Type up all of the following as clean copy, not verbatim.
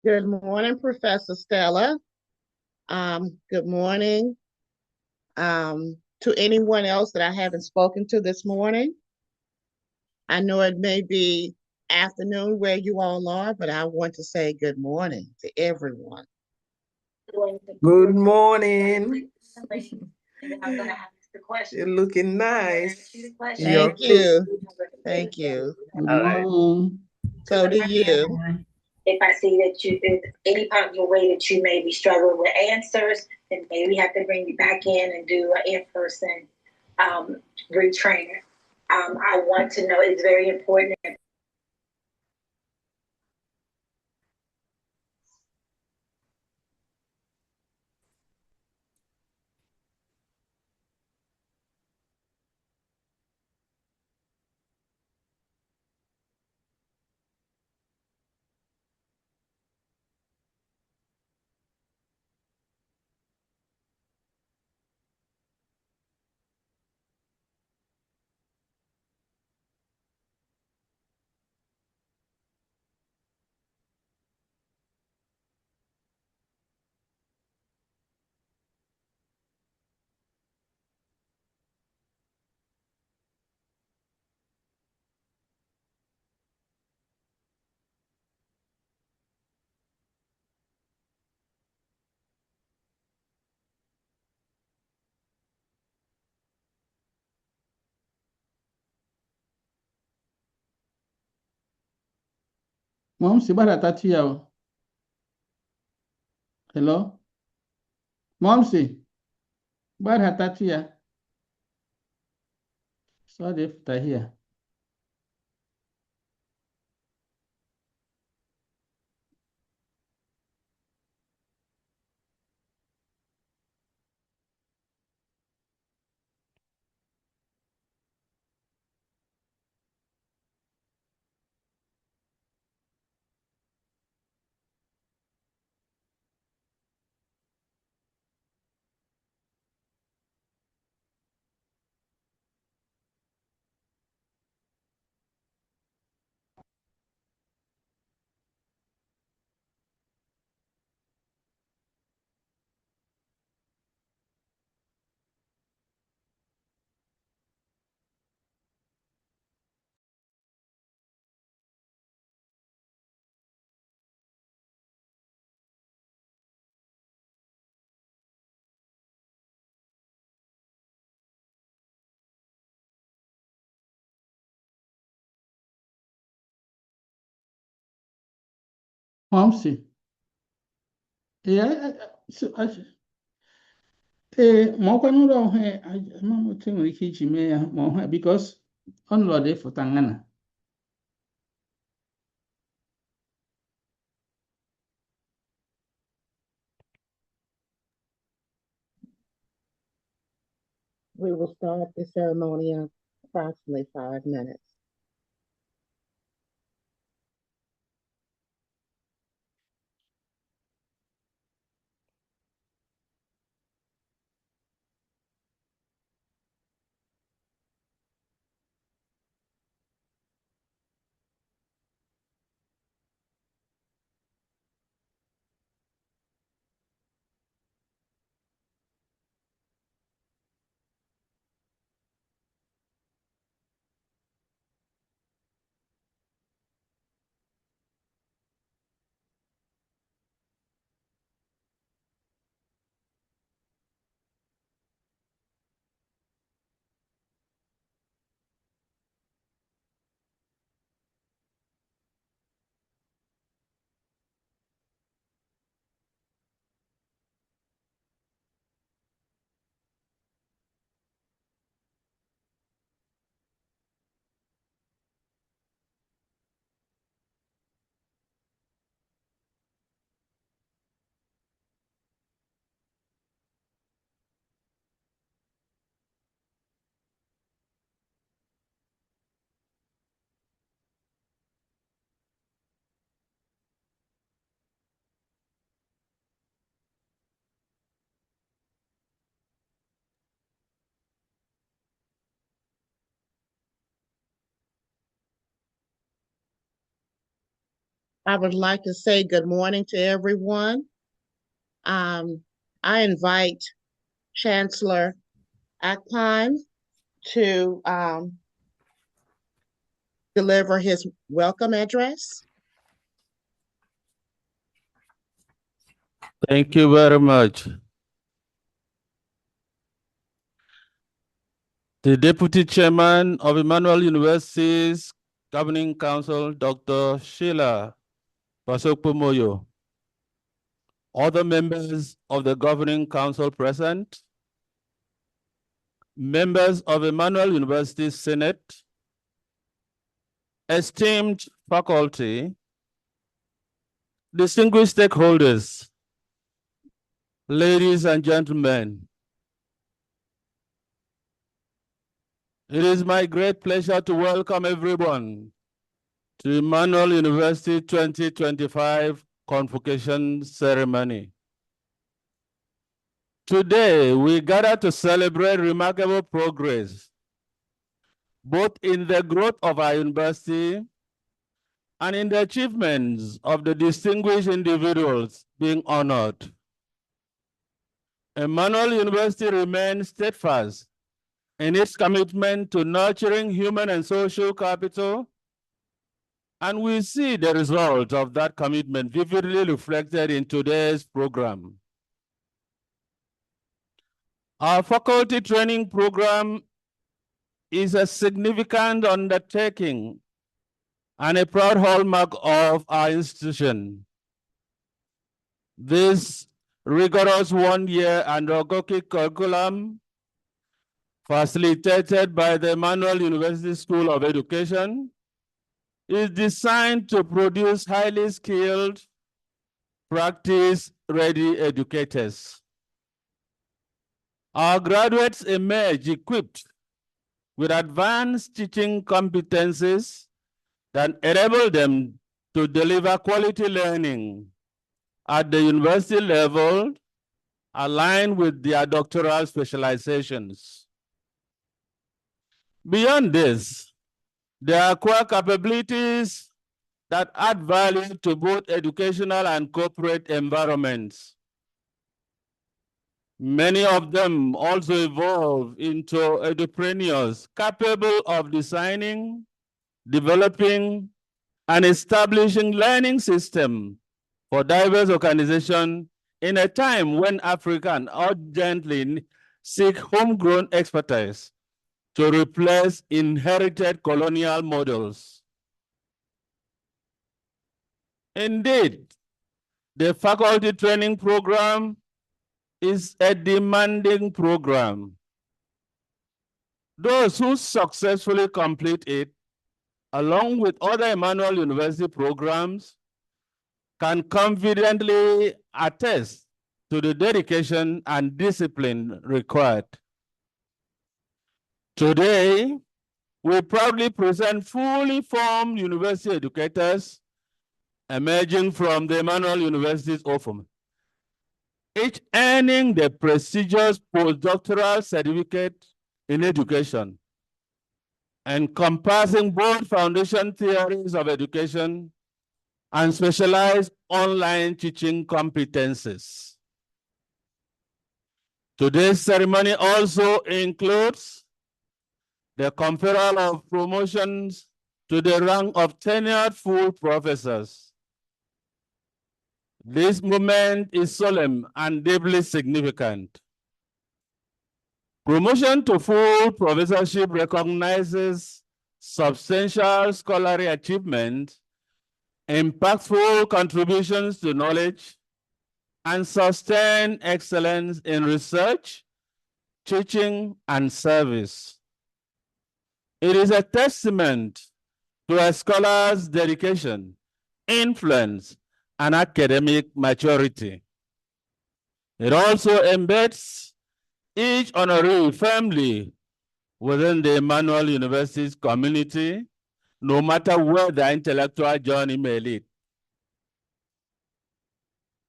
Good morning, Professor Stella. Good morning to anyone else that I haven't spoken to this morning. I know it may be afternoon where you all are, but I want to say good morning to everyone. Good morning. You're looking nice. Thank you. Thank you. Good morning. So do you. If I see that if any part of your way that you may be struggling with answers, then maybe we have to bring you back in and do an in-person retraining. I want to know, it's very important. Mom, si bada tati ya. Hello? Mom, si bada tati ya. So they fita here. Mom, si. Yeah, so mo kwa nuro he mama tengo ikichi me ya mo because on lo de futangana. We will start the ceremony in approximately 5 minutes. I would like to say good morning to everyone. I invite Chancellor Akpine to deliver his welcome address. Thank you very much. The Deputy Chairman of Emmanuel University's Governing Council, Dr. Sheila Basokpomoyo, other members of the Governing Council present, members of Emmanuel University Senate, esteemed faculty, distinguished stakeholders, ladies and gentlemen, it is my great pleasure to welcome everyone to Emmanuel University 2025 Convocation Ceremony. Today, we gather to celebrate remarkable progress, both in the growth of our university and in the achievements of the distinguished individuals being honored. Emmanuel University remains steadfast in its commitment to nurturing human and social capital, and we see the result of that commitment vividly reflected in today's program. Our faculty training program is a significant undertaking and a proud hallmark of our institution. This rigorous one-year andragogic curriculum, facilitated by the Emmanuel University School of Education, is designed to produce highly skilled, practice-ready educators. Our graduates emerge equipped with advanced teaching competencies that enable them to deliver quality learning at the university level, aligned with their doctoral specializations. Beyond this, they acquire capabilities that add value to both educational and corporate environments. Many of them also evolve into entrepreneurs capable of designing, developing, and establishing learning systems for diverse organizations in a time when Africans urgently seek homegrown expertise to replace inherited colonial models. Indeed, the faculty training program is a demanding program. Those who successfully complete it, along with other Emmanuel University programs, can confidently attest to the dedication and discipline required. Today, we proudly present fully formed university educators emerging from the Emmanuel University's OFUM, each earning the prestigious postdoctoral certificate in education, encompassing both foundation theories of education and specialized online teaching competencies. Today's ceremony also includes the conferral of promotions to the rank of tenured full professors. This moment is solemn and deeply significant. Promotion to full professorship recognizes substantial scholarly achievement, impactful contributions to knowledge, and sustained excellence in research, teaching, and service. It is a testament to a scholar's dedication, influence, and academic maturity. It also embeds each honoree firmly within the Emmanuel University's community, no matter where their intellectual journey may lead.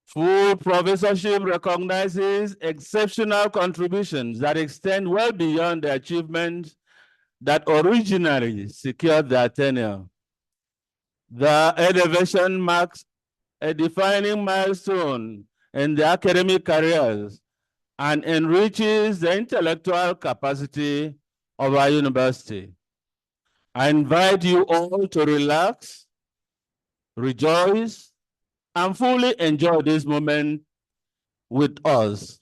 Full professorship recognizes exceptional contributions that extend well beyond the achievements that originally secured their tenure. The elevation marks a defining milestone in their academic careers and enriches the intellectual capacity of our university. I invite you all to relax, rejoice, and fully enjoy this moment with us.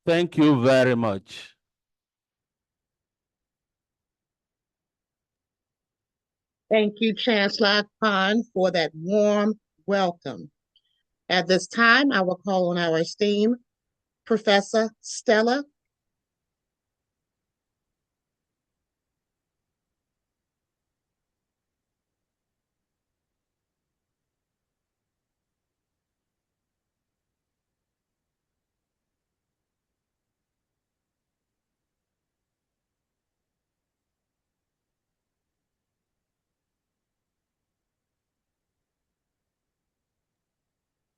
Thank you very much. Thank you, Chancellor Khan, for that warm welcome. At this time, I will call on our esteemed Professor Stella.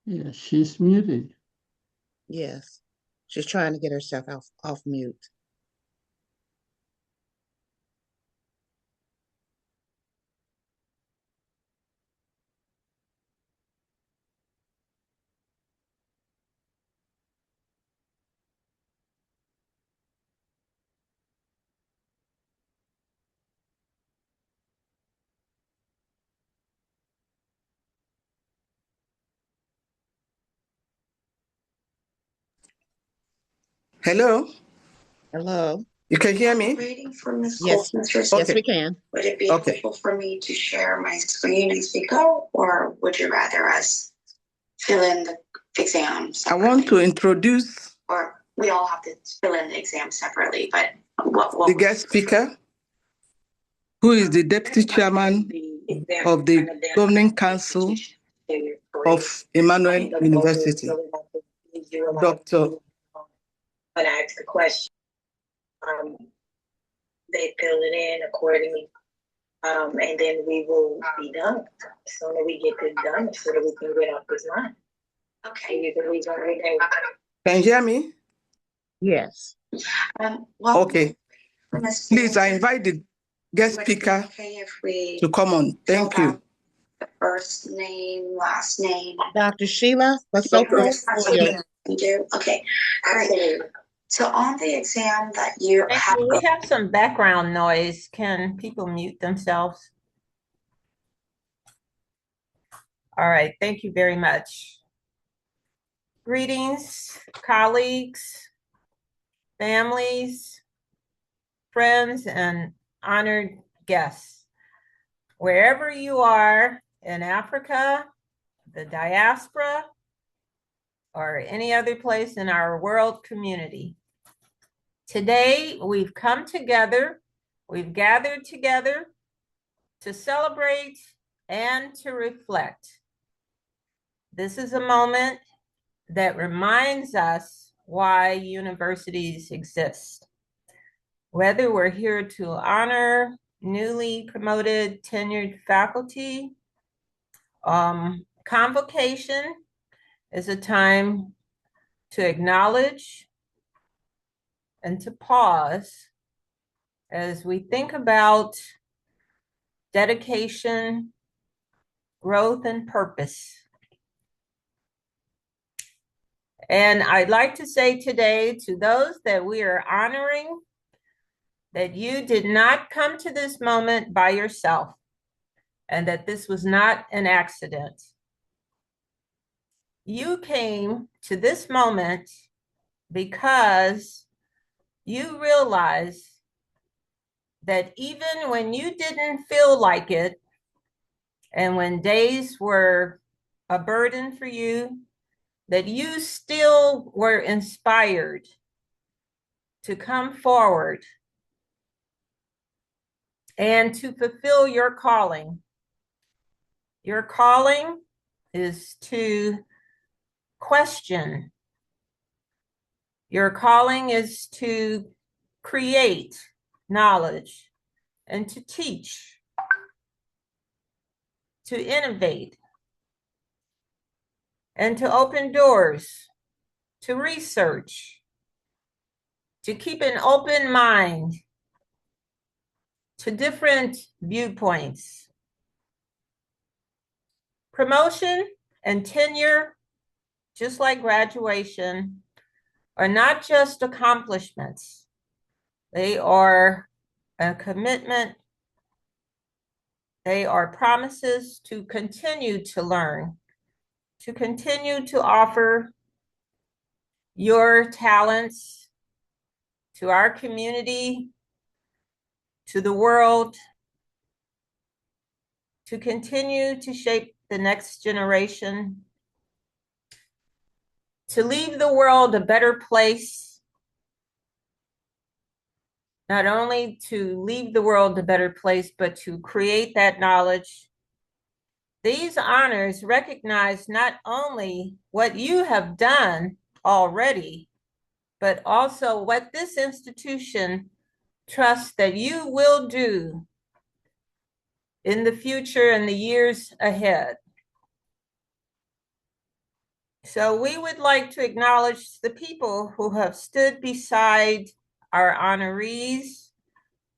Yeah, she's muted. Yes, she's trying to get herself off mute. Hello, Hello. you can hear me? Waiting for Ms. Yes, Colson's yes, we can. Would it be helpful for me to share my screen and speak up, or would you rather us fill in the exam separately? I want to introduce Or we all have to fill in the exam separately, but the guest speaker, who is the Deputy Chairman of the Governing Council of Emmanuel University, Dr. When I ask the question, they fill it in accordingly, and then we will be done. The sooner we get this done, the sooner we can get off this line. Okay, you can leave everything. Can you hear me? Yes. Well, Okay. Please, I invite the guest speaker to come on. Thank you. The first name, last name. Dr. Sheila Basoko. Okay, all right. So on the exam that you have. We have some background noise. Can people mute themselves? All right, thank you very much. Greetings, colleagues, families, friends, and honored guests. Wherever you are in Africa, the diaspora, or any other place in our world community. Today, we've come together, we've gathered together to celebrate and to reflect. This is a moment that reminds us why universities exist. Whether we're here to honor newly promoted tenured faculty, Convocation is a time to acknowledge and to pause as we think about dedication, growth, and purpose. And I'd like to say today to those that we are honoring that you did not come to this moment by yourself and that this was not an accident. You came to this moment because you realized that even when you didn't feel like it, and when days were a burden for you, that you still were inspired to come forward and to fulfill your calling. Your calling is to question. Your calling is to create knowledge and to teach, to innovate, and to open doors, to research, to keep an open mind to different viewpoints. Promotion and tenure, just like graduation, are not just accomplishments. They are a commitment. They are promises to continue to learn, to continue to offer your talents to our community, to the world, to continue to shape the next generation, to leave the world a better place, not only to leave the world a better place, but to create that knowledge. These honors recognize not only what you have done already, but also what this institution trusts that you will do in the future and the years ahead. So we would like to acknowledge the people who have stood beside our honorees,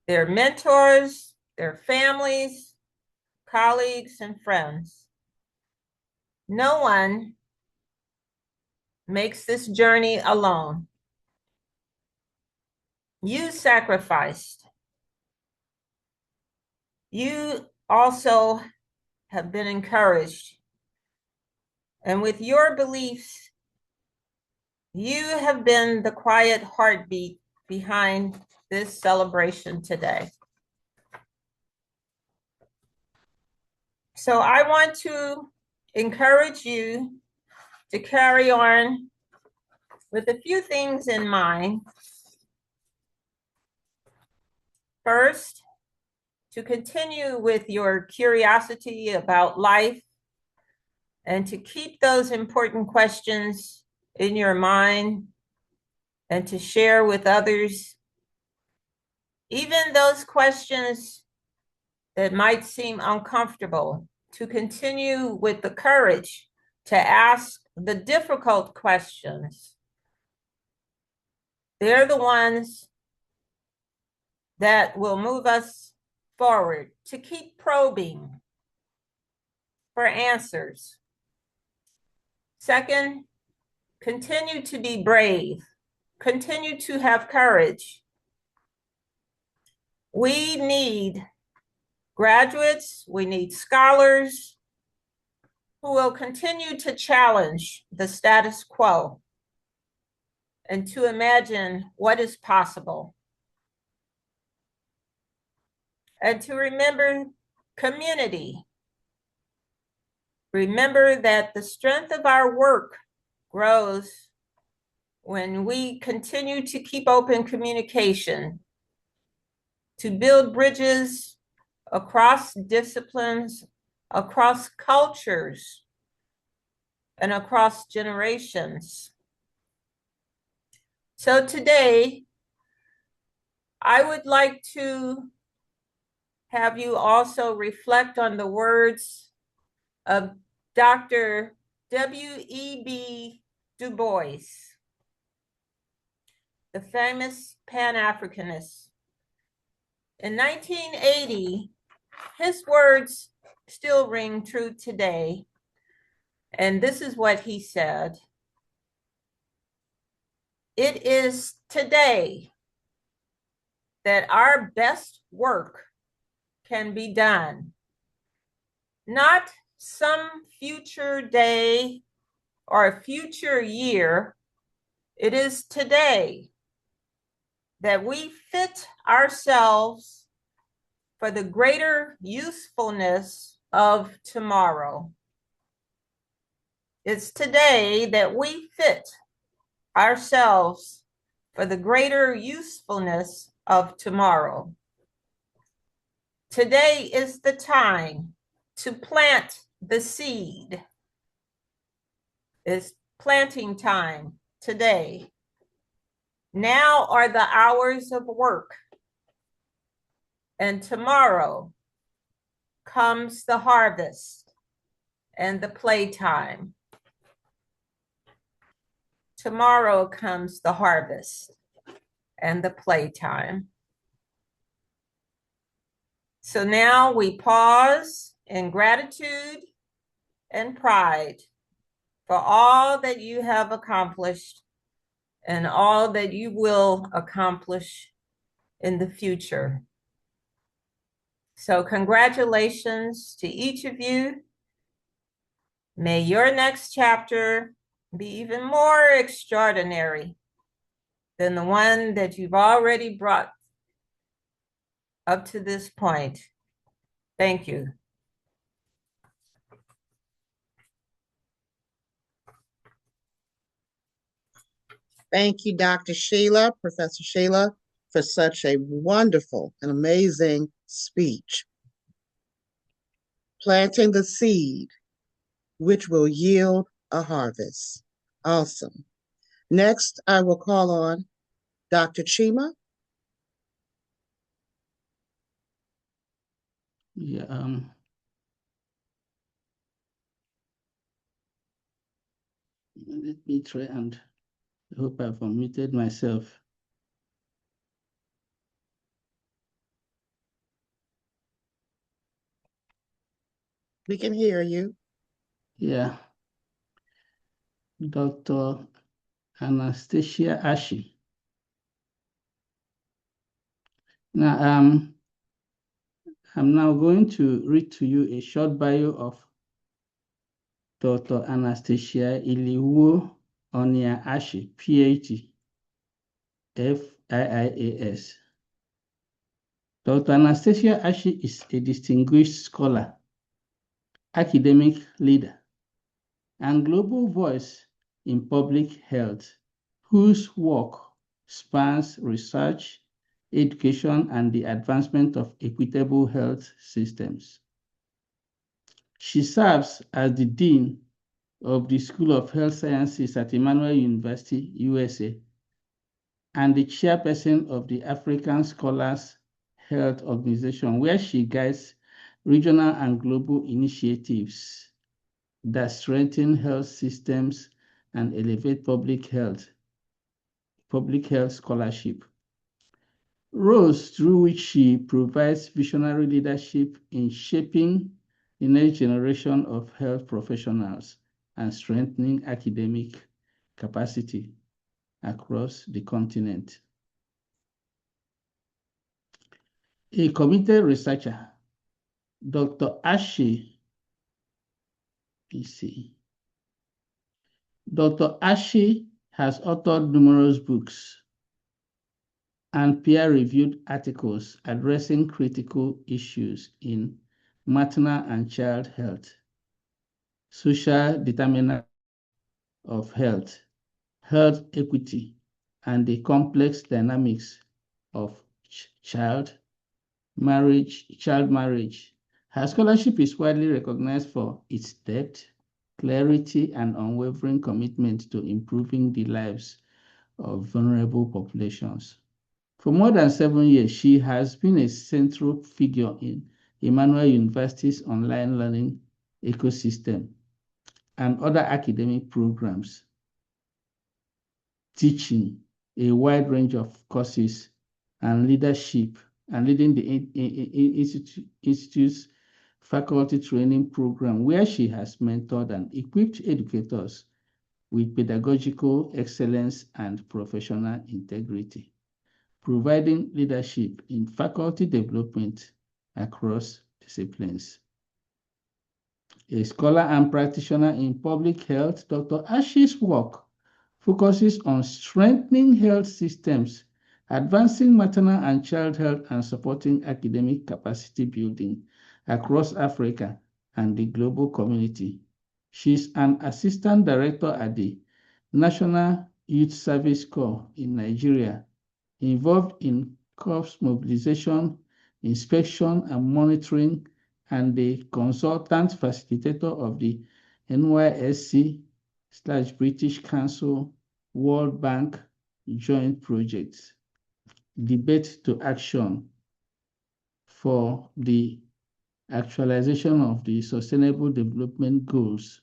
their mentors, their families, colleagues, and friends. No one makes this journey alone. You sacrificed. You also have been encouraged. And with your beliefs, you have been the quiet heartbeat behind this celebration today. So I want to encourage you to carry on with a few things in mind. First, to continue with your curiosity about life and to keep those important questions in your mind and to share with others, even those questions that might seem uncomfortable, to continue with the courage to ask the difficult questions. They're the ones that will move us forward, to keep probing for answers. Second, continue to be brave, continue to have courage. We need graduates, we need scholars who will continue to challenge the status quo and to imagine what is possible. And to remember community. Remember that the strength of our work grows when we continue to keep open communication, to build bridges across disciplines, across cultures, and across generations. So today, I would like to have you also reflect on the words of Dr. W.E.B. Du Bois, the famous Pan-Africanist. In 1980, his words still ring true today. And this is what he said: "It is today that our best work can be done, not some future day or future year. It is today that we fit ourselves for the greater usefulness of tomorrow. It's today that we fit ourselves for the greater usefulness of tomorrow. Today is the time to plant the seed. It's planting time today. Now are the hours of work, and tomorrow comes the harvest and the playtime. Tomorrow comes the harvest and the playtime." So now we pause in gratitude and pride for all that you have accomplished and all that you will accomplish in the future. So congratulations to each of you. May your next chapter be even more extraordinary than the one that you've already brought up to this point. Thank you. Thank you, Dr. Sheila, Professor Sheila, for such a wonderful and amazing speech. Planting the seed, which will yield a harvest. Awesome. Next, I will call on Dr. Chima. Yeah, let me try, and I hope I've unmuted myself. We can hear you. Yeah. Dr. Anastasia Ashi. Now, I'm now going to read to you a short bio of Dr. Anastasia Iliwo Onia Ashi, PhD, FIIAS. Dr. Anastasia Ashi is a distinguished scholar, academic leader, and global voice in public health, whose work spans research, education, and the advancement of equitable health systems. She serves as the Dean of the School of Health Sciences at Emmanuel University, USA, and the chairperson of the African Scholars Health Organization, where she guides regional and global initiatives that strengthen health systems and elevate public health scholarship. Roles through which she provides visionary leadership in shaping the next generation of health professionals and strengthening academic capacity across the continent. A committed researcher, Dr. Ashi, Dr. Ashi has authored numerous books and peer-reviewed articles addressing critical issues in maternal and child health, social determinants of health, health equity, and the complex dynamics of child marriage. Her scholarship is widely recognized for its depth, clarity, and unwavering commitment to improving the lives of vulnerable populations. For more than 7 years, she has been a central figure in Emmanuel University's online learning ecosystem and other academic programs, teaching a wide range of courses and leadership, and leading the Institute's faculty training program, where she has mentored and equipped educators with pedagogical excellence and professional integrity, providing leadership in faculty development across disciplines. A scholar and practitioner in public health, Dr. Ashi's work focuses on strengthening health systems, advancing maternal and child health, and supporting academic capacity building across Africa and the global community. She's an assistant director at the National Youth Service Corps in Nigeria, involved in corps mobilization, inspection, and monitoring, and the consultant facilitator of the NYSC/British Council World Bank joint projects, Debate to Action for the actualization of the Sustainable Development Goals.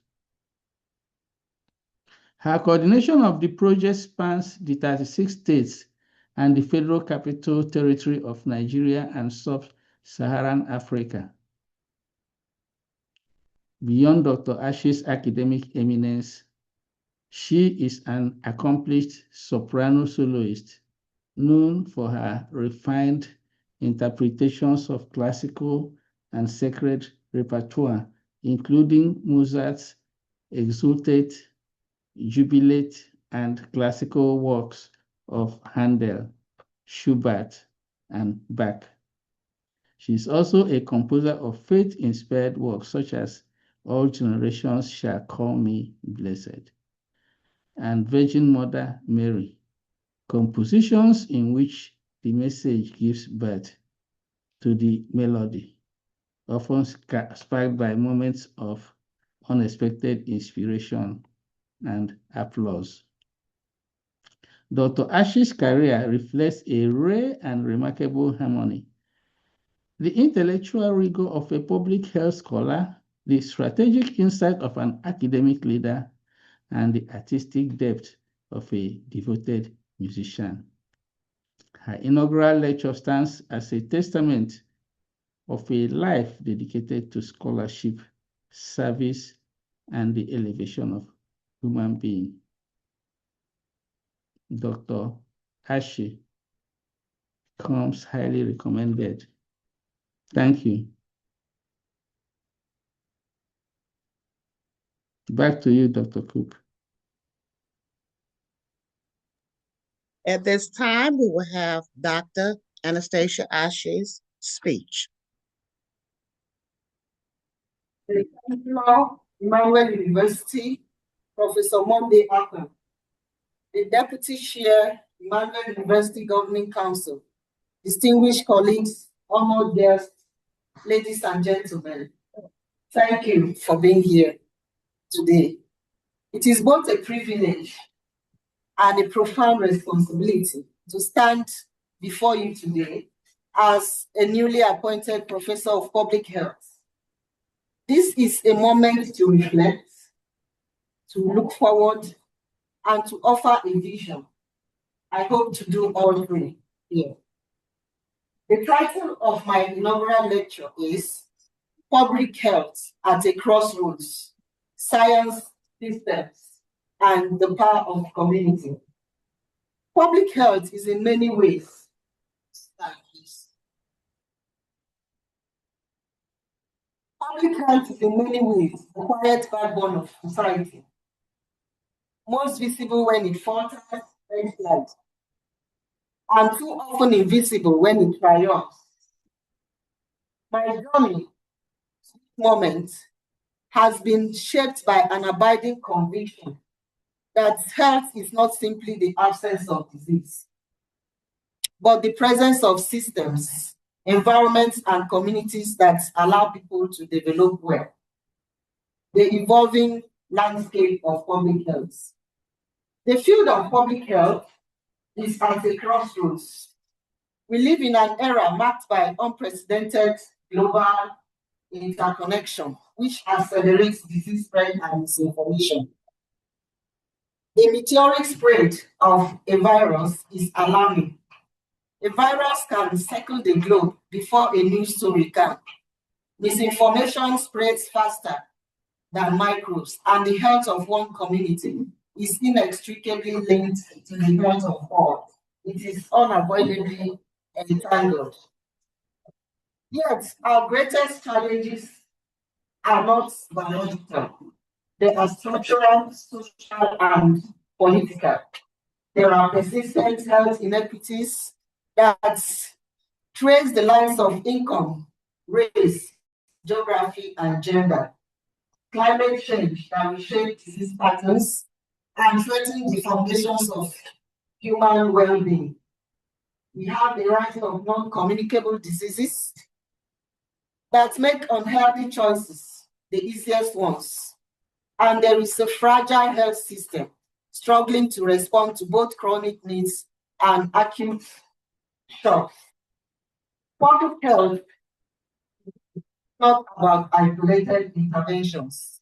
Her coordination of the project spans the 36 states and the Federal Capital Territory of Nigeria and Sub-Saharan Africa. Beyond Dr. Ashe's academic eminence, she is an accomplished soprano soloist known for her refined interpretations of classical and sacred repertoire, including Mozart's Exultate, Jubilate, and classical works of Handel, Schubert, and Bach. She is also a composer of faith-inspired works such as All Generations Shall Call Me Blessed and Virgin Mother Mary, compositions in which the message gives birth to the melody, often sparked by moments of unexpected inspiration and applause. Dr. Ashe's career reflects a rare and remarkable harmony. The intellectual rigor of a public health scholar, the strategic insight of an academic leader, and the artistic depth of a devoted musician. Her inaugural lecture stands as a testament of a life dedicated to scholarship, service, and the elevation of human being. Dr. Ashe comes highly recommended. Thank you. Back to you, Dr. Cook. At this time, we will have Dr. Anastasia Ashe's speech. The Chancellor, Emmanuel University, Professor Monday Akon, the Deputy Chair, Emmanuel University Governing Council, distinguished colleagues, honored guests, ladies and gentlemen, thank you for being here today. It is both a privilege and a profound responsibility to stand before you today as a newly appointed Professor of Public Health. This is a moment to reflect, to look forward, and to offer a vision. I hope to do all three here. The title of my inaugural lecture is Public Health at a Crossroads, Science, Systems, and the Power of Community. Public health is in many ways. Public health is in many ways the quiet backbone of society. Most visible when it falters, red flags, and too often invisible when it triumphs. My journey, this moment, has been shaped by an abiding conviction that health is not simply the absence of disease, but the presence of systems, environments, and communities that allow people to develop well. The evolving landscape of public health. The field of public health is at a crossroads. We live in an era marked by unprecedented global interconnection, which accelerates disease spread and misinformation. The meteoric spread of a virus is alarming. A virus can circle the globe before a news story can. Misinformation spreads faster than microbes, and the health of one community is inextricably linked to the health of all. It is unavoidably entangled. Yet, our greatest challenges are not biological. They are structural, social, and political. There are persistent health inequities that trace the lines of income, race, geography, and gender. Climate change that reshape disease patterns and threaten the foundations of human well-being. We have the rise of non-communicable diseases that make unhealthy choices the easiest ones. And there is a fragile health system struggling to respond to both chronic needs and acute shocks. Public health is not about isolated interventions.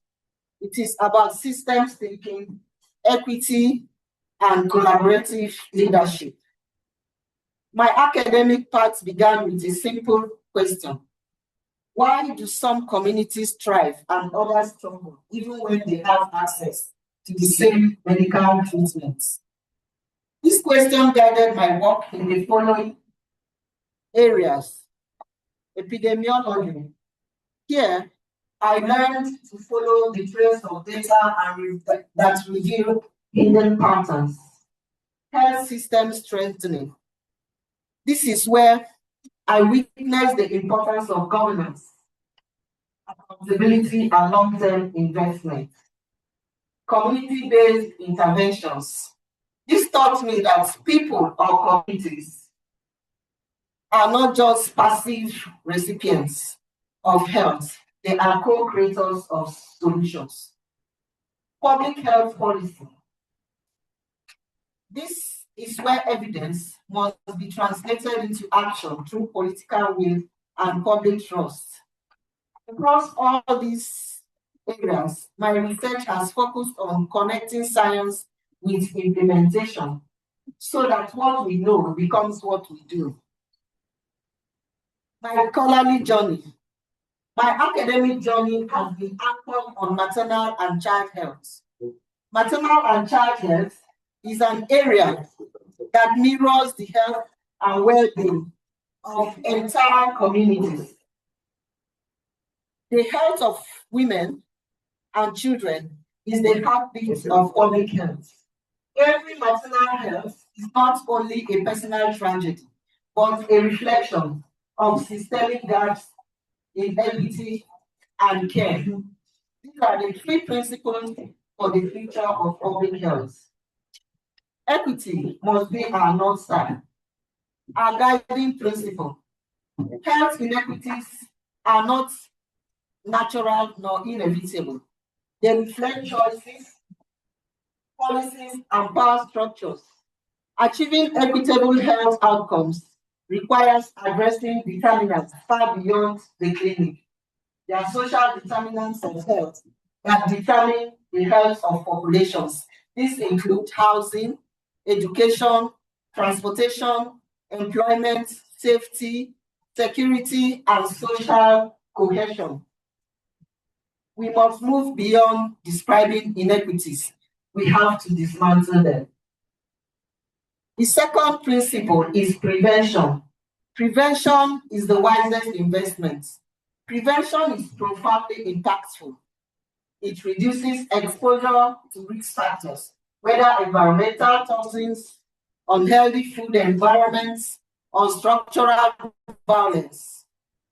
It is about systems thinking, equity, and collaborative leadership. My academic path began with a simple question. Why do some communities thrive and others struggle, even when they have access to the same medical treatments? This question guided my work in the following areas. Epidemiology. Here, I learned to follow the trails of data and that reveal hidden patterns. Health system strengthening. This is where I witnessed the importance of governance, accountability, and long-term investment. Community-based interventions. This taught me that people or communities are not just passive recipients of health, they are co-creators of solutions. Public health policy. This is where evidence must be translated into action through political will and public trust. Across all these areas, my research has focused on connecting science with implementation so that what we know becomes what we do. My scholarly journey. My academic journey has been anchored on maternal and child health. Maternal and child health is an area that mirrors the health and well-being of entire communities. The health of women and children is the heartbeat of public health. Every maternal health is not only a personal tragedy, but a reflection of systemic gaps in equity and care. These are the three principles for the future of public health. Equity must be our North Star, our guiding principle. Health inequities are not natural nor inevitable. They reflect choices, policies, and power structures. Achieving equitable health outcomes requires addressing determinants far beyond the clinic. There are social determinants of health that determine the health of populations. These include housing, education, transportation, employment, safety, security, and social cohesion. We must move beyond describing inequities. We have to dismantle them. The second principle is prevention. Prevention is the wisest investment. Prevention is profoundly impactful. It reduces exposure to risk factors, whether environmental toxins, unhealthy food environments, or structural violence.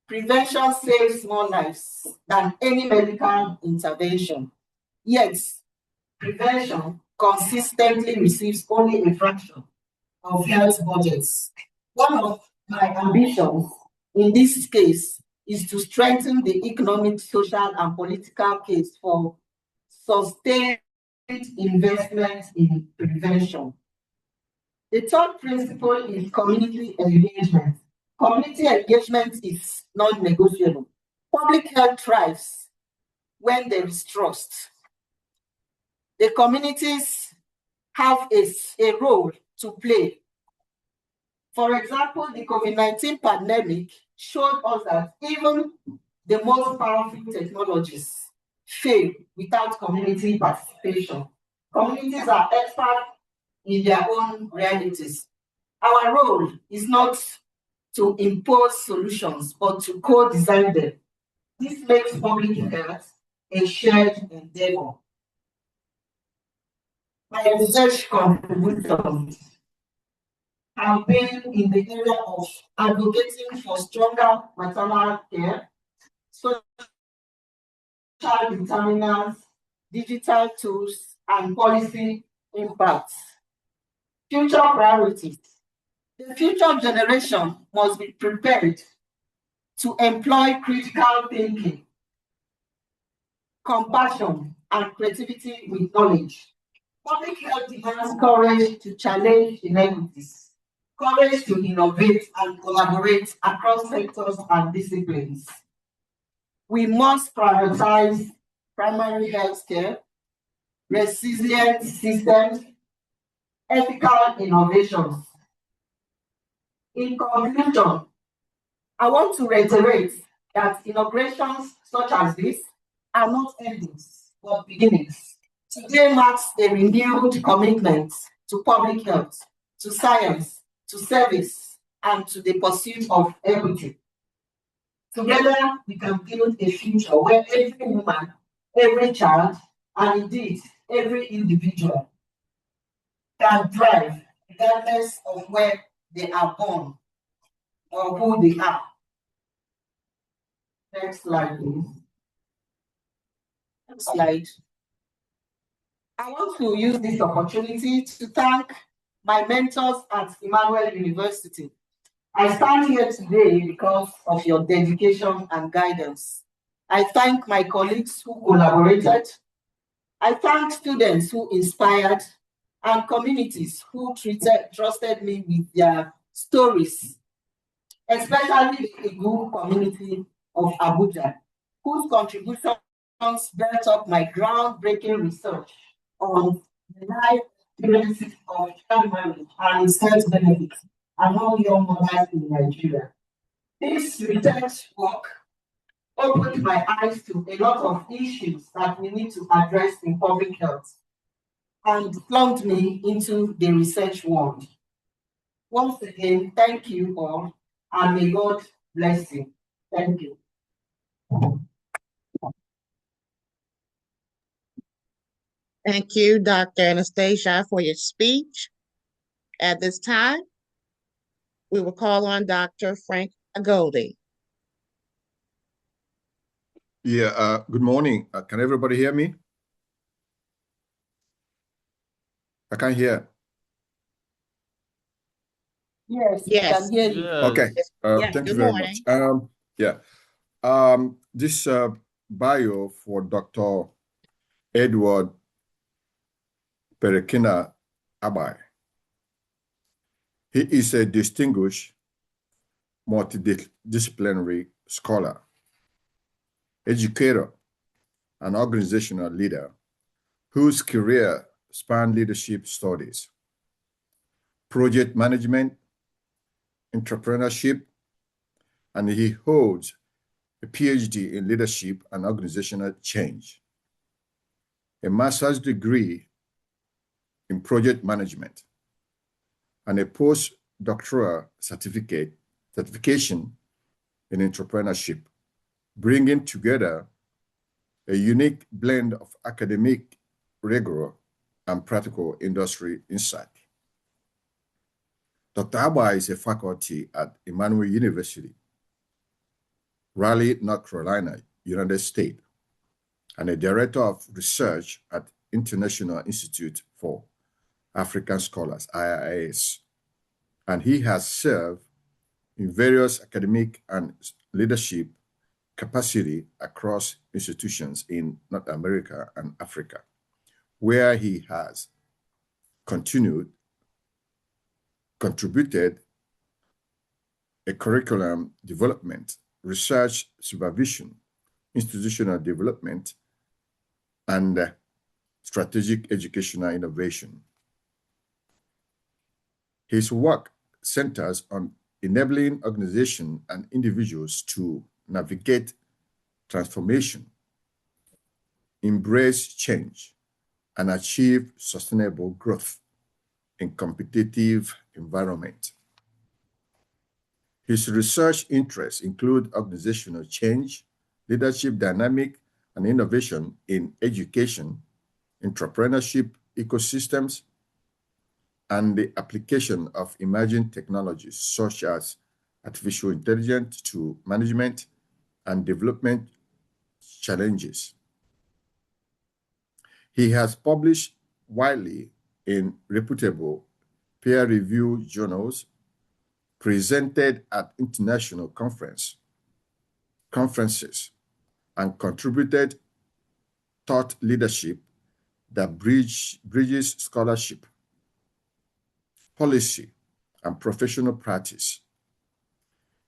Prevention saves more lives than any medical intervention. Yet, prevention consistently receives only a fraction of health budgets. One of my ambitions in this case is to strengthen the economic, social, and political case for sustained investment in prevention. The third principle is community engagement. Community engagement is non-negotiable. Public health thrives when there is trust. The communities have a role to play. For example, the COVID-19 pandemic showed us that even the most powerful technologies fail without community participation. Communities are experts in their own realities. Our role is not to impose solutions, but to co-design them. This makes public health a shared endeavor. My research contributions have been in the area of advocating for stronger maternal care, social determinants, digital tools, and policy impacts. Future priorities. The future generation must be prepared to employ critical thinking, compassion, and creativity with knowledge. Public health demands courage to challenge inequities, courage to innovate and collaborate across sectors and disciplines. We must prioritize primary health care, resilient systems, ethical innovations. In conclusion, I want to reiterate that inaugurations such as this are not endings, but beginnings. Today marks a renewed commitment to public health, to science, to service, and to the pursuit of equity. Together, we can build a future where every woman, every child, and indeed every individual can thrive regardless of where they are born or who they are. Next slide, please. Next slide. I want to use this opportunity to thank my mentors at Emmanuel University. I stand here today because of your dedication and guidance. I thank my colleagues who collaborated. I thank students who inspired and communities who trusted me with their stories, especially the Igbo community of Abuja, whose contributions built up my groundbreaking research on the life experiences of child marriage and its health benefits among young mothers in Nigeria. This research work opened my eyes to a lot of issues that we need to address in public health and plunged me into the research world. Once again, thank you all, and may God bless you. Thank you. Thank you, Dr. Anastasia, for your speech. At this time, we will call on Dr. Frank Goldie. Yeah, good morning. Can everybody hear me? I can't hear. Yes, Yes. I can hear you. Yes. Okay, Yes, thank you good very morning. much. This bio for Dr. Edward Perekina Abai. He is a distinguished multidisciplinary scholar, educator, and organizational leader whose career spanned leadership studies, project management, entrepreneurship, and he holds a PhD in leadership and organizational change, a master's degree in project management, and a postdoctoral certification in entrepreneurship, bringing together a unique blend of academic rigor and practical industry insight. Dr. Abai is a faculty at Emmanuel University, Raleigh, North Carolina, United States, and a director of research at International Institute for African Scholars, IIS. And he has served in various academic and leadership capacity across institutions in North America and Africa, where he has contributed a curriculum development, research supervision, institutional development, and strategic educational innovation. His work centers on enabling organizations and individuals to navigate transformation, embrace change, and achieve sustainable growth in competitive environment. His research interests include organizational change, leadership dynamic, and innovation in education, entrepreneurship ecosystems, and the application of emerging technologies such as artificial intelligence to management and development challenges. He has published widely in reputable peer-reviewed journals, presented at international conferences, and contributed thought leadership that bridges scholarship, policy, and professional practice.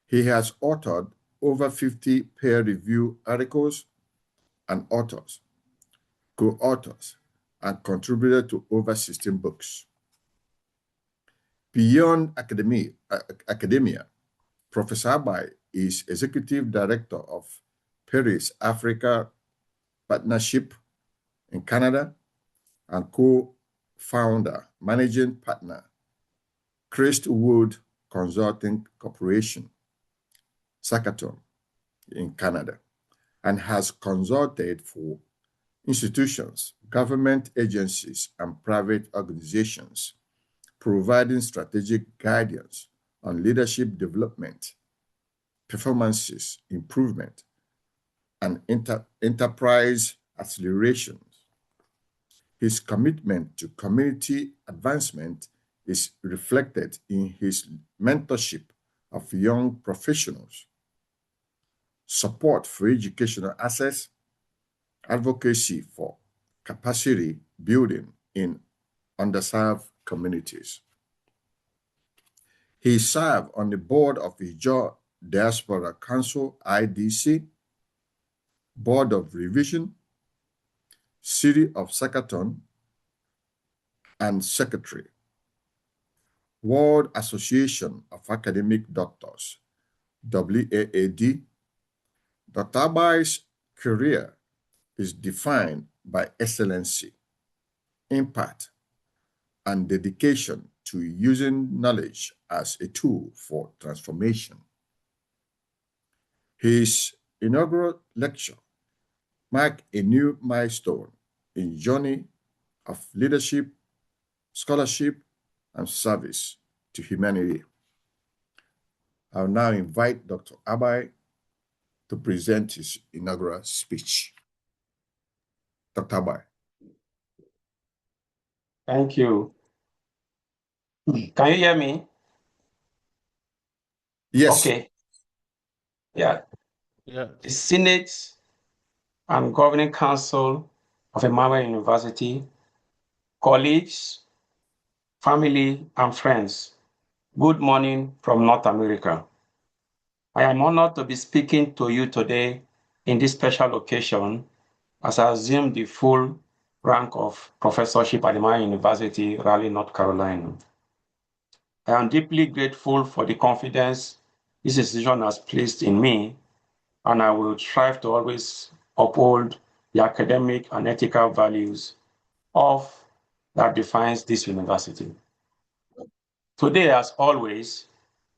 He has authored over 50 peer-reviewed articles and co-authors, and contributed to over 16 books. Beyond academia, Professor Abai is Executive Director of Paris Africa Partnership in Canada and co-founder, managing partner, Crestwood Consulting Corporation, Saskatoon in Canada, and has consulted for institutions, government agencies, and private organizations, providing strategic guidance on leadership development, performances improvement, and enterprise acceleration. His commitment to community advancement is reflected in his mentorship of young professionals, support for educational access, advocacy for capacity building in underserved communities. He served on the board of the Ijaw Diaspora Council, IDC, Board of Revision, City of Saskatoon, and Secretary, World Association of Academic Doctors, WAAD. Dr. Abai's career is defined by excellency, impact, and dedication to using knowledge as a tool for transformation. His inaugural lecture marked a new milestone in journey of leadership, scholarship, and service to humanity. I'll now invite Dr. Abai to present his inaugural speech. Dr. Abai. Thank you. Can you hear me? Yes. Okay. Yeah. Yeah. The Senate and Governing Council of Emmanuel University, colleagues, family, and friends, good morning from North America. I am honored to be speaking to you today in this special occasion as I assume the full rank of professorship at Emmanuel University, Raleigh, North Carolina. I am deeply grateful for the confidence this institution has placed in me, and I will strive to always uphold the academic and ethical values that defines this university. Today, as always,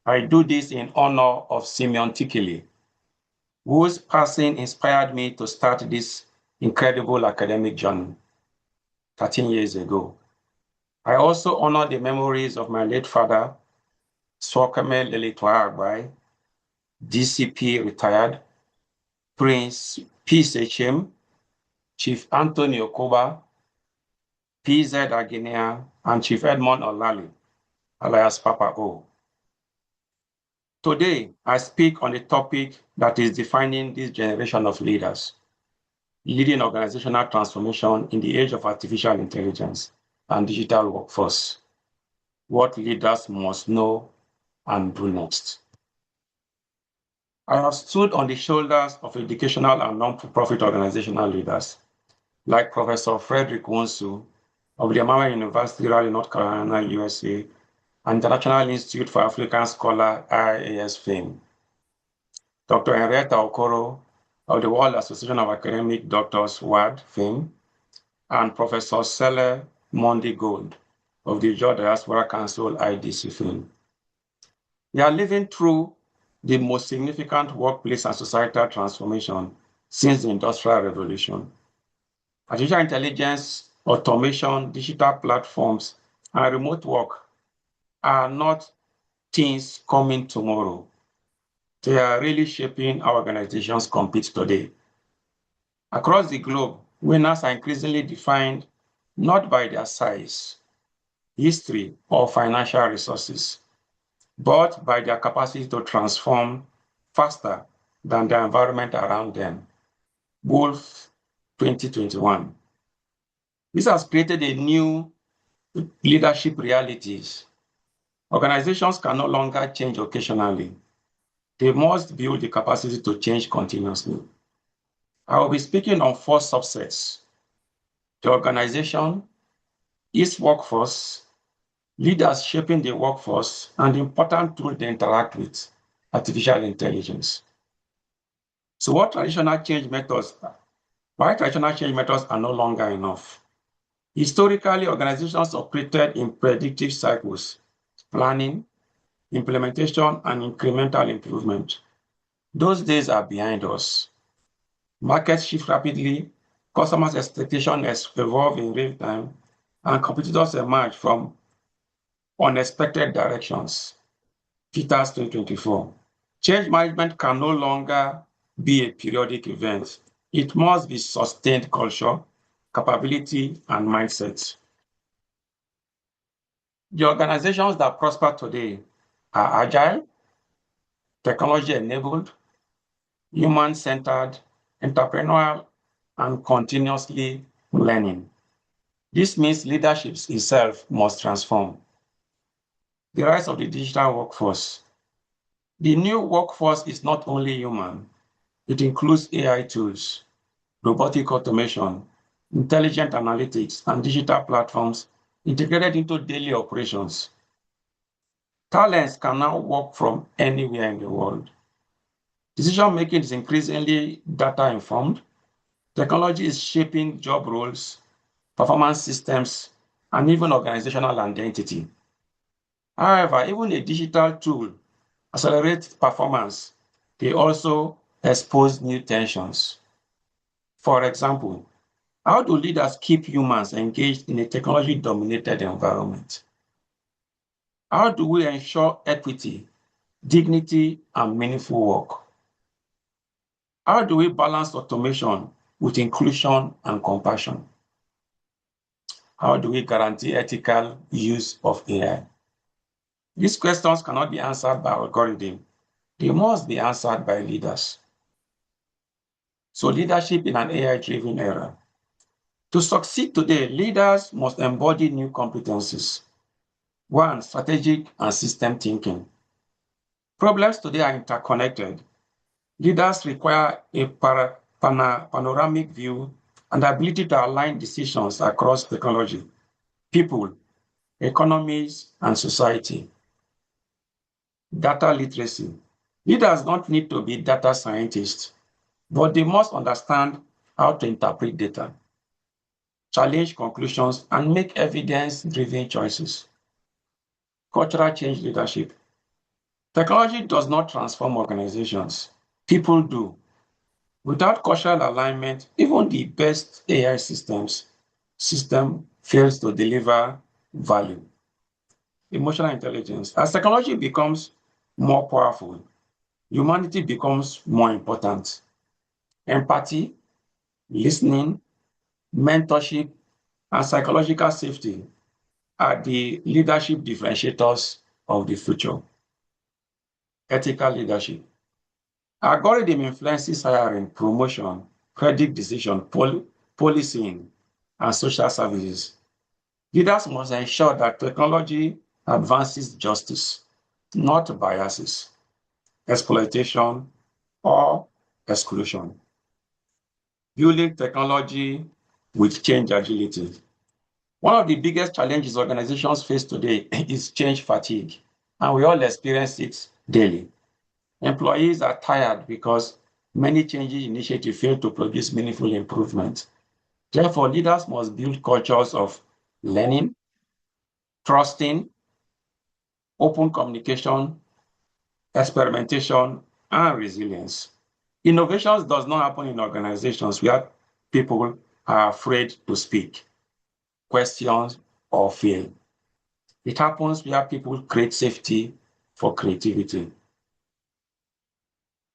I do this in honor of Simeon Tikili, whose passing inspired me to start this incredible academic journey 13 years ago. I also honor the memories of my late father, Swokeme Lelitwa Agbai, DCP retired, Prince Peace HM, Chief Anthony Okoba, PZ Aguinea, and Chief Edmond Olali, alias Papa O. Today, I speak on a topic that is defining this generation of leaders, leading organizational transformation in the age of artificial intelligence and digital workforce. What leaders must know and do next. I have stood on the shoulders of educational and non-profit organizational leaders, like Professor Frederick Wonsu of the Emmanuel University, Raleigh, North Carolina, USA, and International Institute for African Scholar, IIAS fame. Dr. Henrietta Okoro of the World Association of Academic Doctors, WAD fame, and Professor Sele Mondi Gold of the Ijaw Diaspora Council, IDC fame. We are living through the most significant workplace and societal transformation since the Industrial Revolution. Artificial intelligence, automation, digital platforms, and remote work are not things coming tomorrow. They are really shaping how organizations compete today. Across the globe, winners are increasingly defined not by their size, history, or financial resources, but by their capacity to transform faster than the environment around them. Wolf 2021. This has created a new leadership realities. Organizations can no longer change occasionally. They must build the capacity to change continuously. I will be speaking on 4 subsets: the organization, its workforce, leaders shaping the workforce, and the important tools they interact with. artificial intelligence. So why traditional change methods are no longer enough? Historically, organizations operated in predictive cycles, planning, implementation, and incremental improvement. Those days are behind us. Markets shift rapidly, customers' expectations evolve in real time, and competitors emerge from unexpected directions. FITAS 2024. Change management can no longer be a periodic event. It must be sustained culture, capability, and mindset. The organizations that prosper today are agile, technology-enabled, human-centered, entrepreneurial, and continuously learning. This means leadership itself must transform. The rise of the digital workforce. The new workforce is not only human, it includes AI tools, robotic automation, intelligent analytics, and digital platforms integrated into daily operations. Talents can now work from anywhere in the world. Decision-making is increasingly data-informed. Technology is shaping job roles, performance systems, and even organizational identity. However, even a digital tool accelerates performance. They also expose new tensions. For example, how do leaders keep humans engaged in a technology-dominated environment? How do we ensure equity, dignity, and meaningful work? How do we balance automation with inclusion and compassion? How do we guarantee ethical use of AI? These questions cannot be answered by algorithm. They must be answered by leaders. So leadership in an AI-driven era. To succeed today, leaders must embody new competencies. One, strategic and system thinking. Problems today are interconnected. Leaders require a panoramic view and the ability to align decisions across technology, people, economies, and society. Data literacy. Leaders don't need to be data scientists, but they must understand how to interpret data, challenge conclusions, and make evidence-driven choices. Cultural change leadership. Technology does not transform organizations. People do. Without cultural alignment, even the best AI system fails to deliver value. Emotional intelligence. As technology becomes more powerful, humanity becomes more important. Empathy, listening, mentorship, and psychological safety are the leadership differentiators of the future. Ethical leadership. Algorithm influences hiring, promotion, credit decision, policing, and social services. Leaders must ensure that technology advances justice, not biases, exploitation, or exclusion. Building technology with change agility. One of the biggest challenges organizations face today is change fatigue, and we all experience it daily. Employees are tired because many change initiatives fail to produce meaningful improvement. Therefore, leaders must build cultures of learning, trusting, open communication, experimentation, and resilience. Innovations does not happen in organizations where people are afraid to speak, question, or fail. It happens where people create safety for creativity.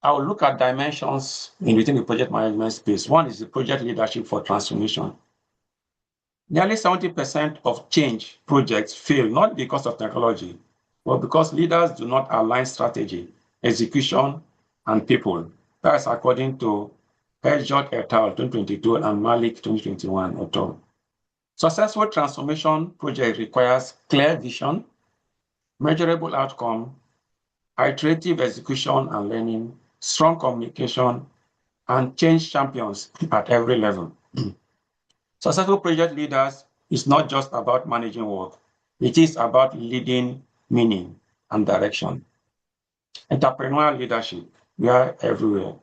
I will look at dimensions within the project management space. One is the project leadership for transformation. Nearly 70% of change projects fail not because of technology, but because leaders do not align strategy, execution, and people. That's according to Hedgehog et al. 2022 and Malik 2021 et al. Successful transformation project requires clear vision, measurable outcome, iterative execution and learning, strong communication, and change champions at every level. Successful project leaders is not just about managing work. It is about leading meaning and direction. Entrepreneurial leadership, we are everywhere.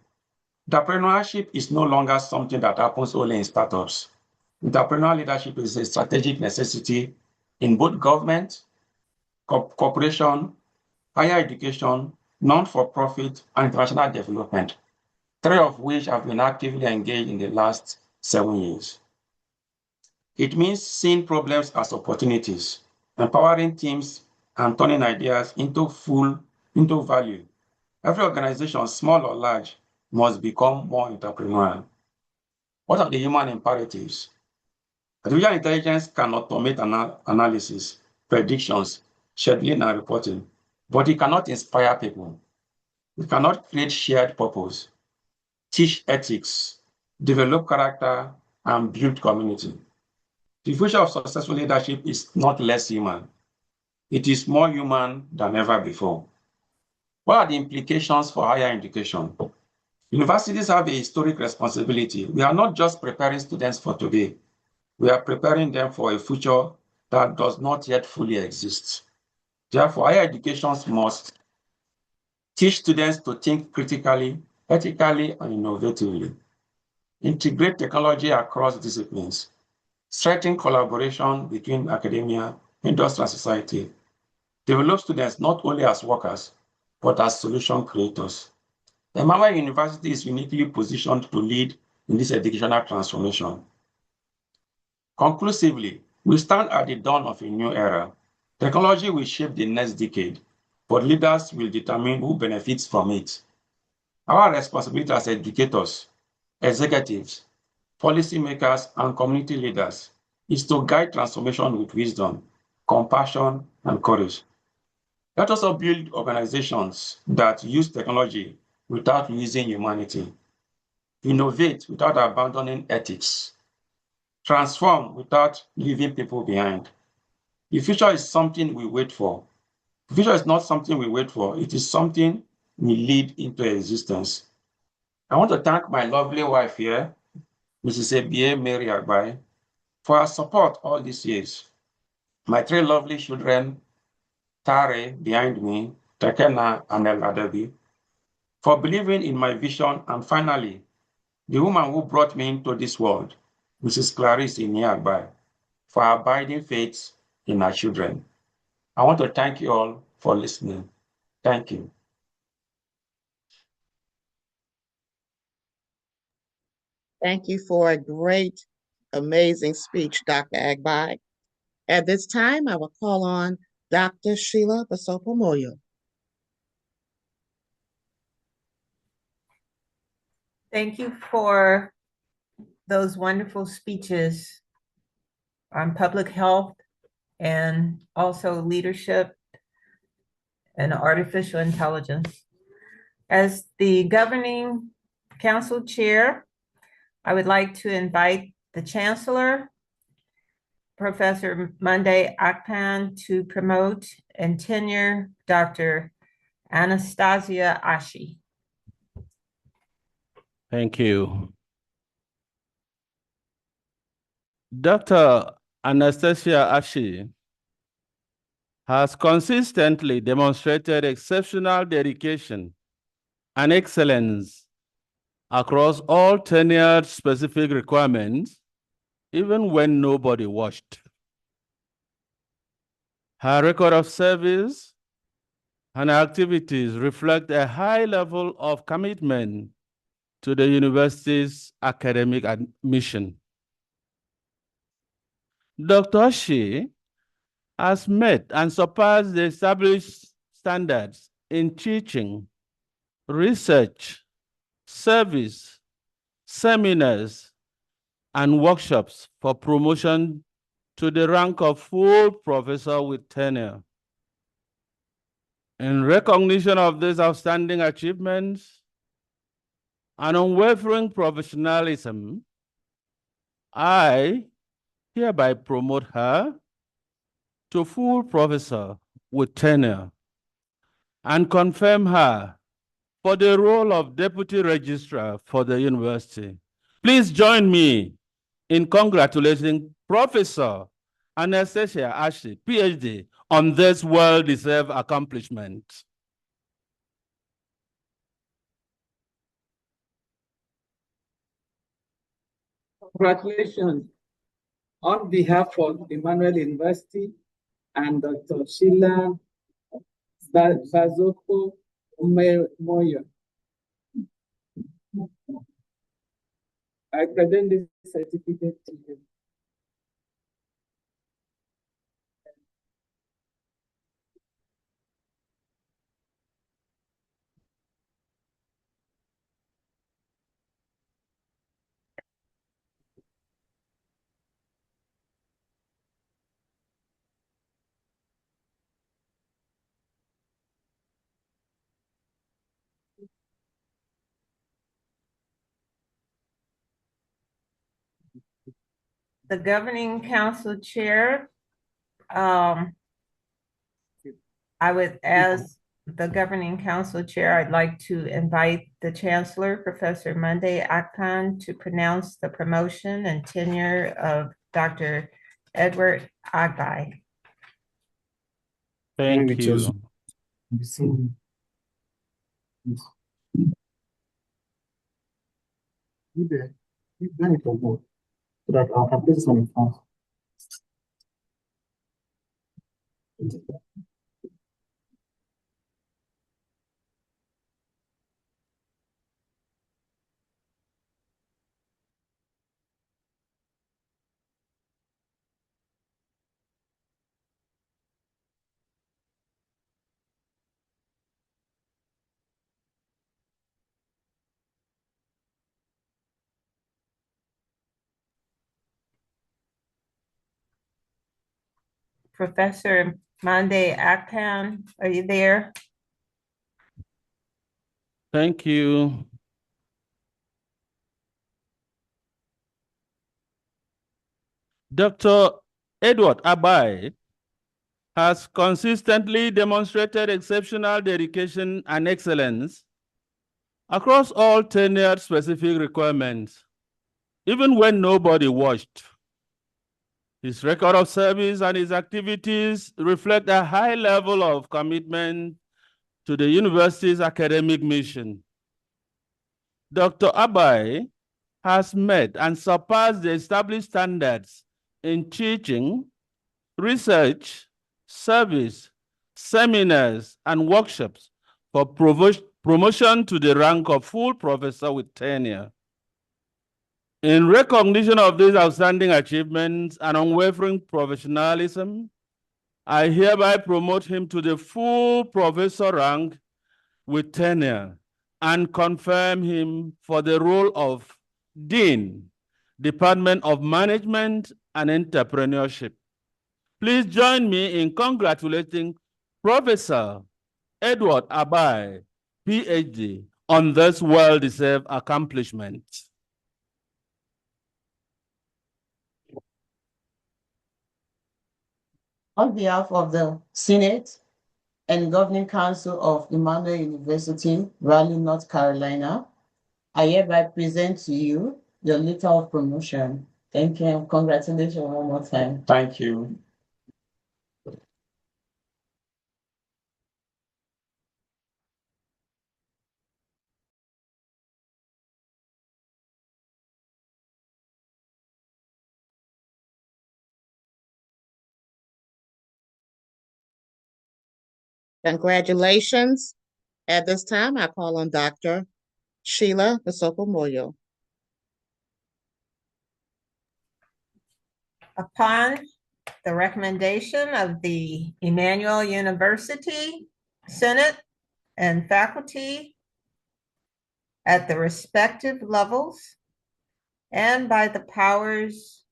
Entrepreneurship is no longer something that happens only in startups. Entrepreneurial leadership is a strategic necessity in both government, corporation, higher education, non-for-profit, and international development, three of which have been actively engaged in the last 7 years. It means seeing problems as opportunities, empowering teams, and turning ideas into value. Every organization, small or large, must become more entrepreneurial. What are the human imperatives? Artificial intelligence can automate analysis, predictions, scheduling, and reporting, but it cannot inspire people. It cannot create shared purpose, teach ethics, develop character, and build community. The future of successful leadership is not less human. It is more human than ever before. What are the implications for higher education? Universities have a historic responsibility. We are not just preparing students for today. We are preparing them for a future that does not yet fully exist. Therefore, higher education must teach students to think critically, ethically, and innovatively, integrate technology across disciplines, strengthen collaboration between academia, industry, and society, develop students not only as workers, but as solution creators. Emmanuel University is uniquely positioned to lead in this educational transformation. Conclusively, we stand at the dawn of a new era. Technology will shape the next decade, but leaders will determine who benefits from it. Our responsibility as educators, executives, policymakers, and community leaders is to guide transformation with wisdom, compassion, and courage. Let us also build organizations that use technology without losing humanity, innovate without abandoning ethics, transform without leaving people behind. The future is something we wait for. The future is not something we wait for. It is something we lead into existence. I want to thank my lovely wife here, Mrs. Ebie Mary Agbai, for her support all these years. My three lovely children, Tare behind me, Tekena, and El Adabi, for believing in my vision, and finally, the woman who brought me into this world, Mrs. Clarice Agbai, for her abiding faith in her children. I want to thank you all for listening. Thank you. Thank you for a great, amazing speech, Dr. Agbai. At this time, I will call on Dr. Sheila Basopo-Moyo. Thank you for those wonderful speeches on public health and also leadership and artificial intelligence. As the governing council chair, I would like to invite the chancellor, Professor Monday Akpan, to promote and tenure Dr. Anastasia Ashi. Thank you. Dr. Anastasia Ashi has consistently demonstrated exceptional dedication and excellence across all tenured specific requirements, even when nobody watched. Her record of service and activities reflect a high level of commitment to the university's academic mission. Dr. Ashi has met and surpassed the established standards in teaching, research, service, seminars, and workshops for promotion to the rank of full professor with tenure. In recognition of these outstanding achievements and unwavering professionalism, I hereby promote her to full professor with tenure and confirm her for the role of Deputy Registrar for the university. Please join me in congratulating Professor Anastasia Ashi, PhD, on this well-deserved accomplishment. Congratulations on behalf of Emmanuel University and Dr. Sheila Bazoko Moyo. I present this certificate to you. The Governing Council Chair, I would, as the Governing Council Chair, I'd like to invite the Chancellor, Professor Monday Akpan, to pronounce the promotion and tenure of Dr. Edward Agbai. Thank you. Professor Monday Akpan, are you there? Thank you. Dr. Edward Agbai has consistently demonstrated exceptional dedication and excellence across all tenure-specific requirements, even when nobody watched. His record of service and his activities reflect a high level of commitment to the university's academic mission. Dr. Agbai has met and surpassed the established standards in teaching, research, service, seminars, and workshops for promotion to the rank of full professor with tenure. In recognition of these outstanding achievements and unwavering professionalism, I hereby promote him to the full professor rank with tenure and confirm him for the role of Dean, Department of Management and Entrepreneurship. Please join me in congratulating Professor Edward Agbai, PhD, on this well-deserved accomplishment. On behalf of the Senate and Governing Council of Emmanuel University, Raleigh, North Carolina, I hereby present to you your letter of promotion. Thank you and congratulations one more time. Thank you. Congratulations. At this time, I call on Dr. Sheila Basoko Moyo. Upon the recommendation of the Emmanuel University Senate and faculty at the respective levels, and by the powers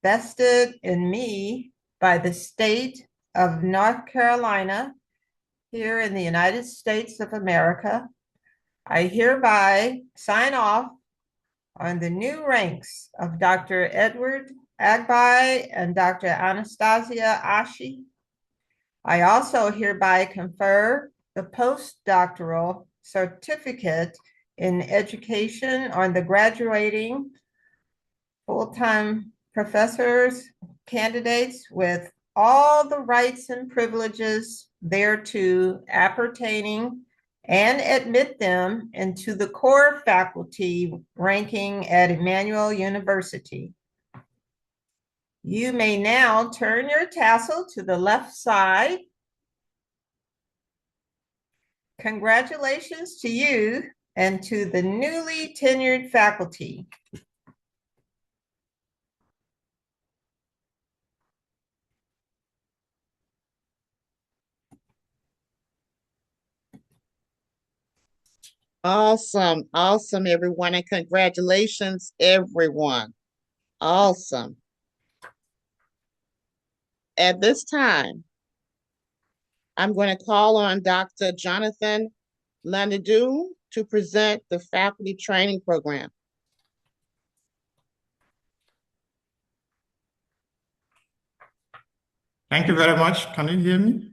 vested in me by the state of North Carolina here in the United States of America, I hereby sign off on the new ranks of Dr. Edward Agbai and Dr. Anastasia Ashi. I also hereby confer the postdoctoral certificate in education on the graduating full-time professors, candidates with all the rights and privileges thereto appertaining and admit them into the core faculty ranking at Emmanuel University. You may now turn your tassel to the left side. Congratulations to you and to the newly tenured faculty. Awesome, awesome, everyone, and congratulations, everyone. Awesome. At this time, I'm going to call on Dr. Jonathan Landadu to present the faculty training program. Thank you very much. Can you hear me?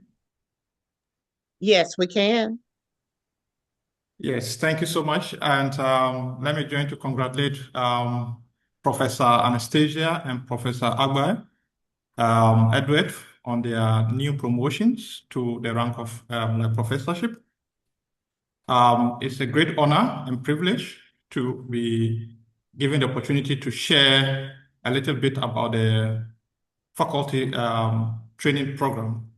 Yes, we can. Yes, thank you so much. And let me join to congratulate Professor Anastasia and Professor Agba Edward on their new promotions to the rank of professorship. It's a great honor and privilege to be given the opportunity to share a little bit about the faculty training program.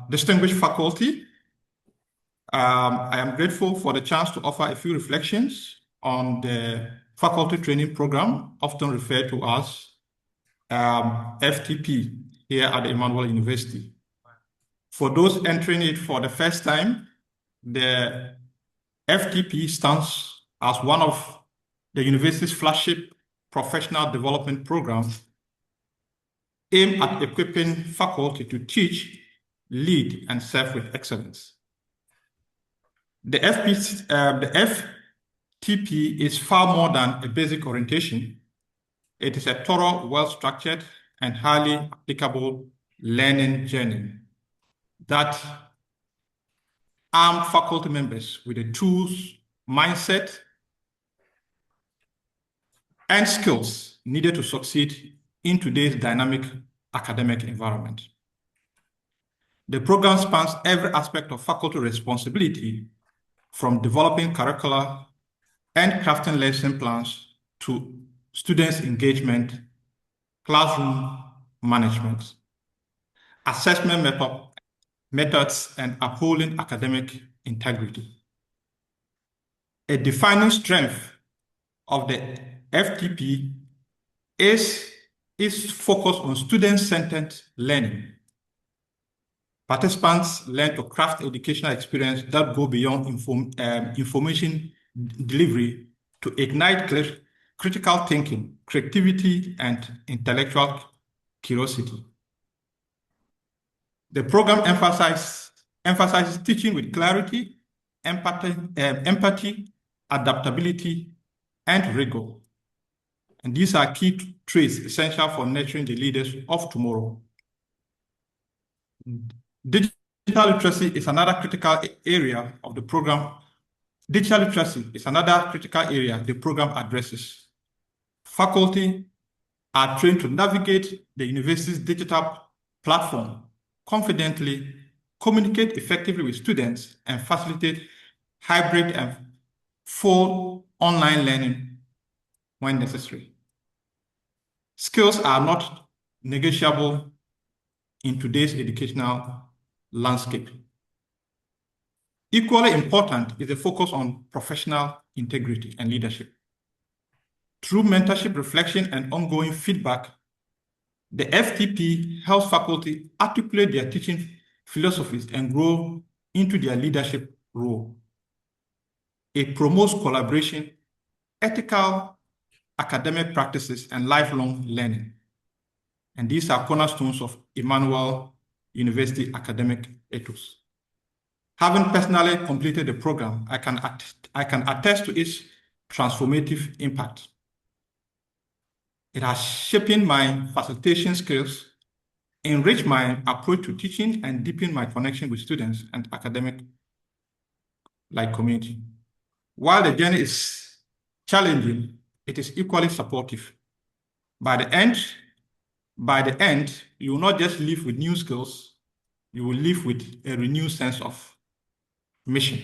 Distinguished faculty, I am grateful for the chance to offer a few reflections on the faculty training program, often referred to as FTP here at Emmanuel University. For those entering it for the first time, the FTP stands as one of the university's flagship professional development programs aimed at equipping faculty to teach, lead, and serve with excellence. The FTP is far more than a basic orientation. It is a thorough, well-structured, and highly applicable learning journey that arms faculty members with the tools, mindset, and skills needed to succeed in today's dynamic academic environment. The program spans every aspect of faculty responsibility, from developing curricula and crafting lesson plans to students' engagement, classroom management, assessment methods, and upholding academic integrity. A defining strength of the FTP is its focus on student-centered learning. Participants learn to craft educational experience that go beyond information delivery to ignite critical thinking, creativity, and intellectual curiosity. The program emphasizes teaching with clarity, empathy, adaptability, and rigor. And these are key traits essential for nurturing the leaders of tomorrow. Digital literacy is another critical area of the program. Digital literacy is another critical area the program addresses. Faculty are trained to navigate the university's digital platform confidently, communicate effectively with students, and facilitate hybrid and full online learning when necessary. Skills are not negotiable in today's educational landscape. Equally important is the focus on professional integrity and leadership. Through mentorship, reflection, and ongoing feedback, the FTP helps faculty articulate their teaching philosophies and grow into their leadership role. It promotes collaboration, ethical academic practices, and lifelong learning. And these are cornerstones of Emmanuel University academic ethos. Having personally completed the program, I can attest to its transformative impact. It has shaped my facilitation skills, enriched my approach to teaching, and deepened my connection with students and academic community. While the journey is challenging, it is equally supportive. By the end, you will not just live with new skills, you will live with a renewed sense of mission.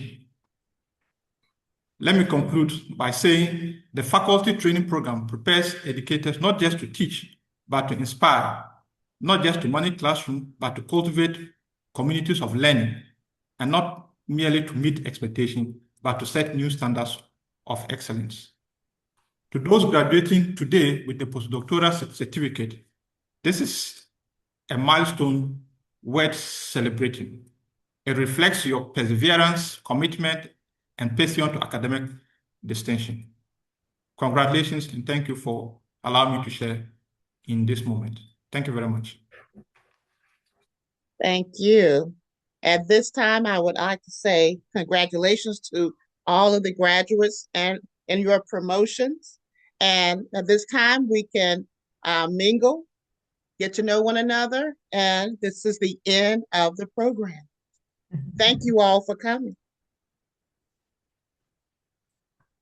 Let me conclude by saying the faculty training program prepares educators not just to teach, but to inspire, not just to manage classroom, but to cultivate communities of learning, and not merely to meet expectations, but to set new standards of excellence. To those graduating today with a postdoctoral certificate, this is a milestone worth celebrating. It reflects your perseverance, commitment, and passion to academic distinction. Congratulations, and thank you for allowing me to share in this moment. Thank you very much. Thank you. At this time, I would like to say congratulations to all of the graduates and in your promotions. And at this time, we can mingle, get to know one another, and this is the end of the program. Thank you all for coming.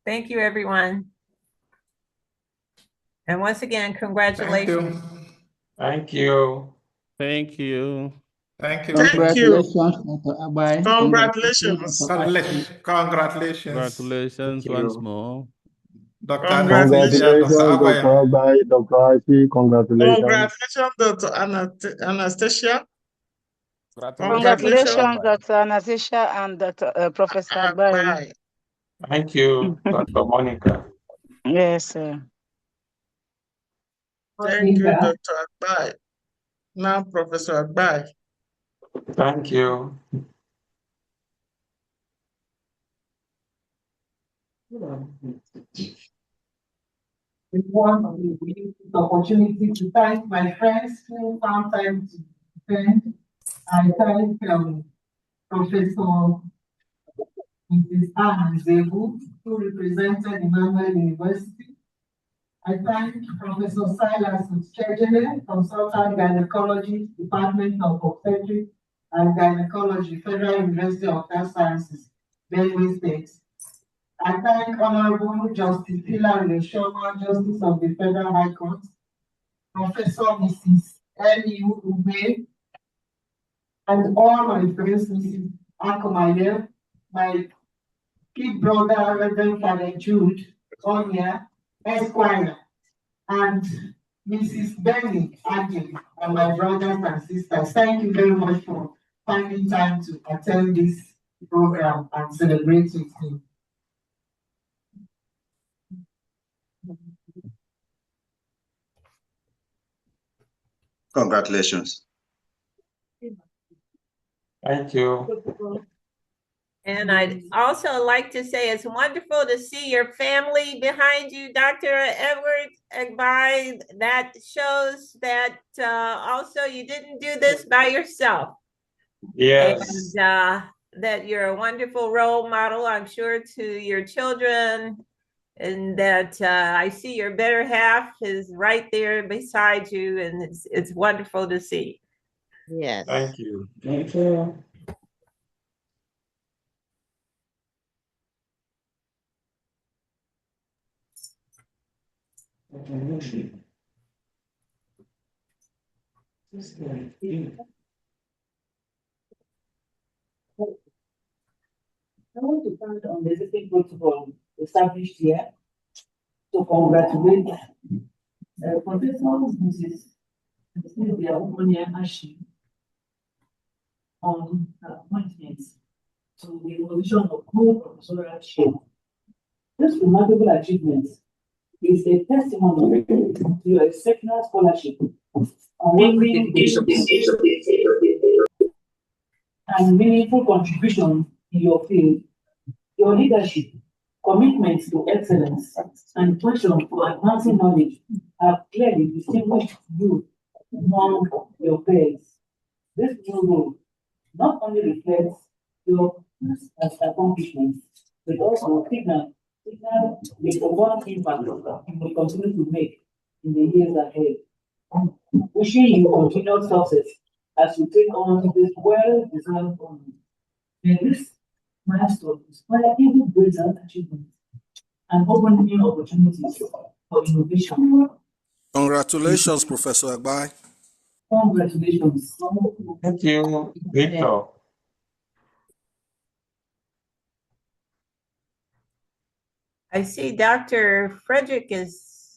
Thank you, everyone. And once again, congratulations. Thank you. Thank you. Thank you. Congratulations, Dr. Abai. Congratulations. Congratulations. Congratulations once more. Dr. Congratulations. Dr. Abai, Dr. Aiki, congratulations. Congratulations, Dr. Anastasia. Congratulations, Dr. Anastasia and Dr. Professor Abai. Thank you, Dr. Monica. Yes, sir. Thank you, Dr. Abai. Now, Professor Abai. Thank you. I want the opportunity to thank my friends who found time to attend. I thank Professor Mrs. Anne Zebu, who represented Emmanuel University. I thank Professor Silas Chejele, Consultant Gynecology, Department of Obstetrics and Gynecology, Federal University of Health Sciences, Benue State. I thank Honorable Justice Hilary Shoma, Justice of the Federal High Court, Professor Mrs. L.U. Ube, and all my friends, Mrs. Akomaye, my big brother, Reverend Father Jude, Onya, Esquire, and Mrs. Benny Adi, and my brothers and sisters. Thank you very much for finding time to attend this program and celebrate with me. Congratulations. Thank you. And I'd also like to say it's wonderful to see your family behind you, Dr. Edward Agbai. That shows that also you didn't do this by yourself. Yes. And that you're a wonderful role model, I'm sure, to your children. And that I see your better half is right there beside you. And it's wonderful to see. Yes. Thank you. Thank you. I want to thank on the existing protocol established here to congratulate Professor Mrs. Sylvia Omonia Ashi on her appointment to the position of co-professorial chair. This remarkable achievement is a testimony to your exceptional scholarship, unwavering dedication, and meaningful contribution in your field. Your leadership, commitment to excellence, and passion for advancing knowledge have clearly distinguished you among your peers. This new role not only reflects your accomplishments, but also signal the profound impact you will continue to make in the years ahead. Wishing you continued success as you take on this well-deserved honor. May this milestone inspire even greater achievements and open new opportunities for innovation. Congratulations, Professor Agbai. Congratulations. Thank you, Victor. I see Dr. Frederick is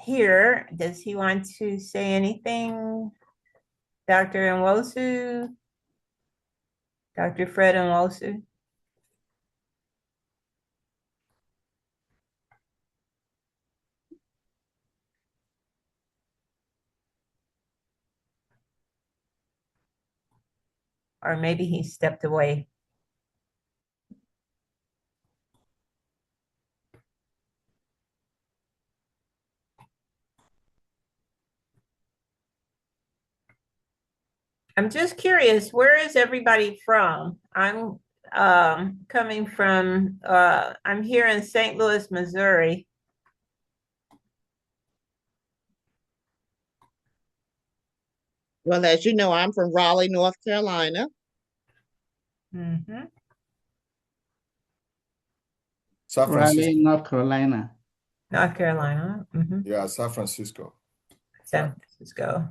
here. Does he want to say anything? Dr. Nwosu? Dr. Fred Nwosu? Or maybe he stepped away. I'm just curious, where is everybody from? I'm coming from, I'm here in St. Louis, Missouri. Well, as you know, I'm from Raleigh, North Carolina. Mm-hmm. San Francisco. Raleigh, North Carolina. North Carolina. Mm-hmm. Yeah, San Francisco. San Francisco.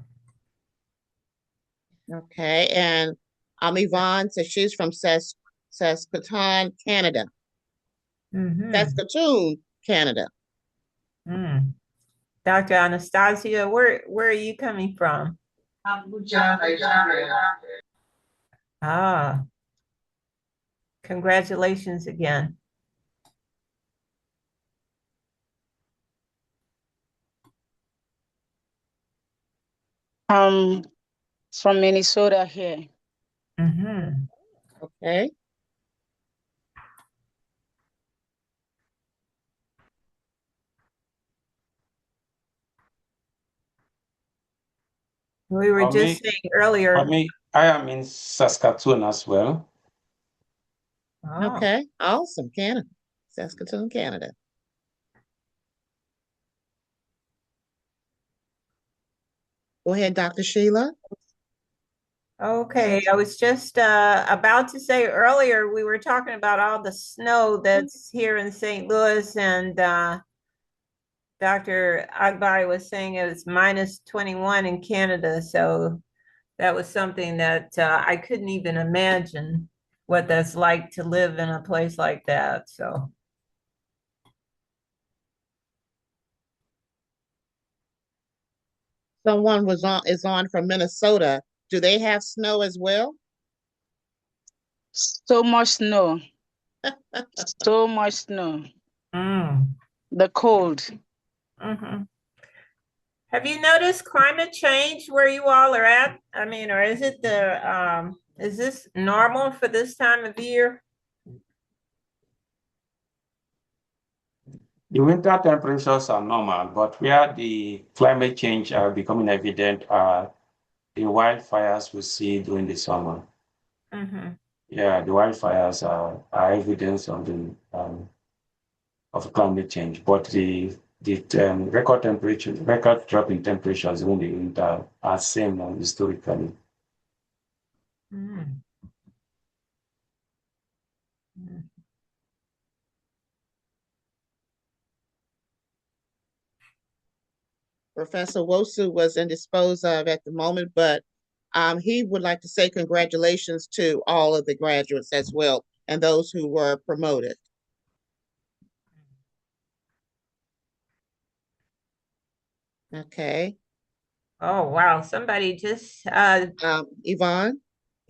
Okay, and Yvonne says she's from Saskatoon, Canada. Mm-hmm. Saskatoon, Canada. Mm. Dr. Anastasia, where are you coming from? Abuja, Nigeria. Ah, congratulations again. From Minnesota here. Mm-hmm. Okay. We were just saying earlier. I am in Saskatoon as well. Oh. Okay, awesome, Canada. Saskatoon, Canada. Go ahead, Dr. Sheila. Okay, I was just about to say earlier, we were talking about all the snow that's here in St. Louis, and Dr. Agbai was saying it was minus 21 in Canada. So that was something that I couldn't even imagine what that's like to live in a place like that. So. Someone is on from Minnesota. Do they have snow as well? So much snow. So much snow. The cold. Mm-hmm. Have you noticed climate change where you all are at? I mean, or is it is this normal for this time of year? The winter temperatures are normal, but where the climate change are becoming evident are the wildfires we see during the summer. Mm-hmm. Yeah, the wildfires are evidence of the of climate change, but the record drop in temperatures during the winter are same historically. Mm. Mm. Professor Wosu was indisposed of at the moment, but he would like to say congratulations to all of the graduates as well and those who were promoted. Okay. Oh, wow. Somebody just Yvonne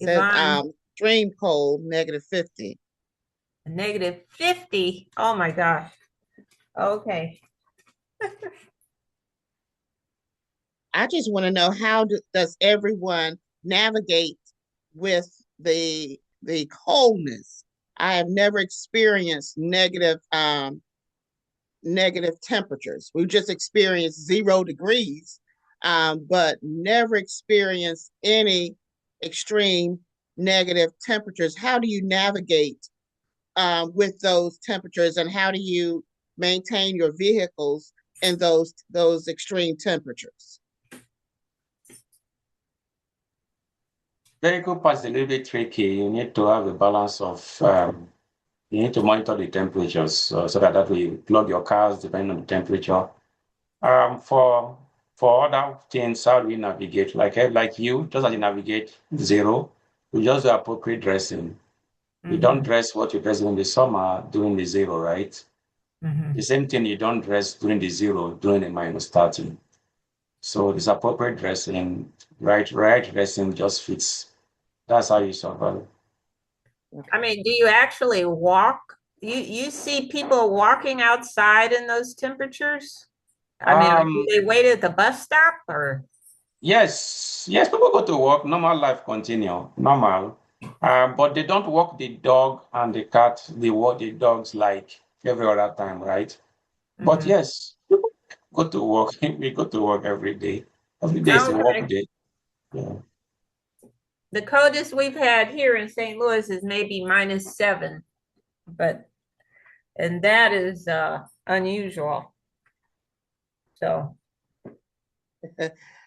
said stream cold, -50. -50. Oh my gosh. Okay. I just want to know, how does everyone navigate with the coldness? I have never experienced negative temperatures. We've just experienced 0 degrees, but never experienced any extreme negative temperatures. How do you navigate with those temperatures, and how do you maintain your vehicles in those extreme temperatures? Vehicle parts is a little bit tricky. You need to have a balance of, you need to monitor the temperatures so that way you plug your cars depending on the temperature. For For other things, how do we navigate? Like you, just as you navigate 0, we just do appropriate dressing. You don't dress what you dress in the summer during the 0, right? The same thing, you don't dress during the 0 during the -30. So this appropriate dressing, right dressing just fits. That's how you survive. I mean, do you actually walk? You see people walking outside in those temperatures? I mean, do they wait at the bus stop or? Yes, people go to work, normal life continue, normal. But they don't walk the dog and the cat, they walk the dogs like every other time, right? But yes, people go to work. We go to work every day. Every day is a work day. Yeah. The coldest we've had here in St. Louis is maybe -7, and that is unusual. So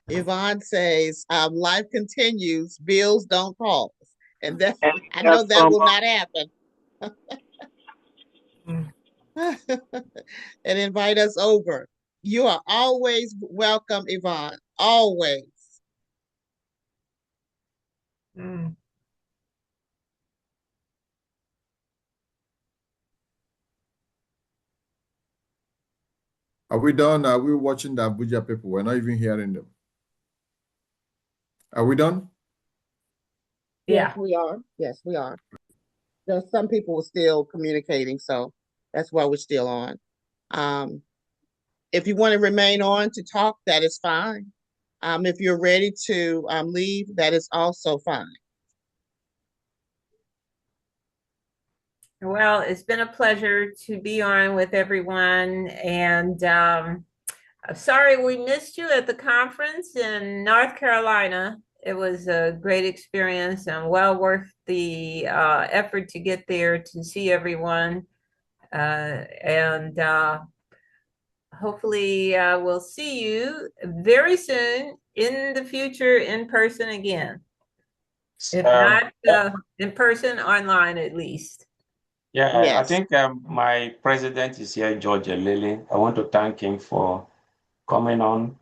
Yvonne says, life continues, bills don't pause. And that I know that will not happen. And invite us over. You are always welcome, Yvonne. Always. Are we done? Are we watching the Abuja people? We're not even hearing them. Are we done? Yeah. Yes, we are. Yes, we are. There's some people are still communicating, so that's why we're still on. If you want to remain on to talk, that is fine. If you're ready to leave, that is also fine. Well, it's been a pleasure to be on with everyone, and sorry we missed you at the conference in North Carolina. It was a great experience and well worth the effort to get there to see everyone. And hopefully we'll see you very soon in the future in person again. If not in person, online at least. Yeah, Yes. I think my president is here, George Elele. I want to thank him for coming on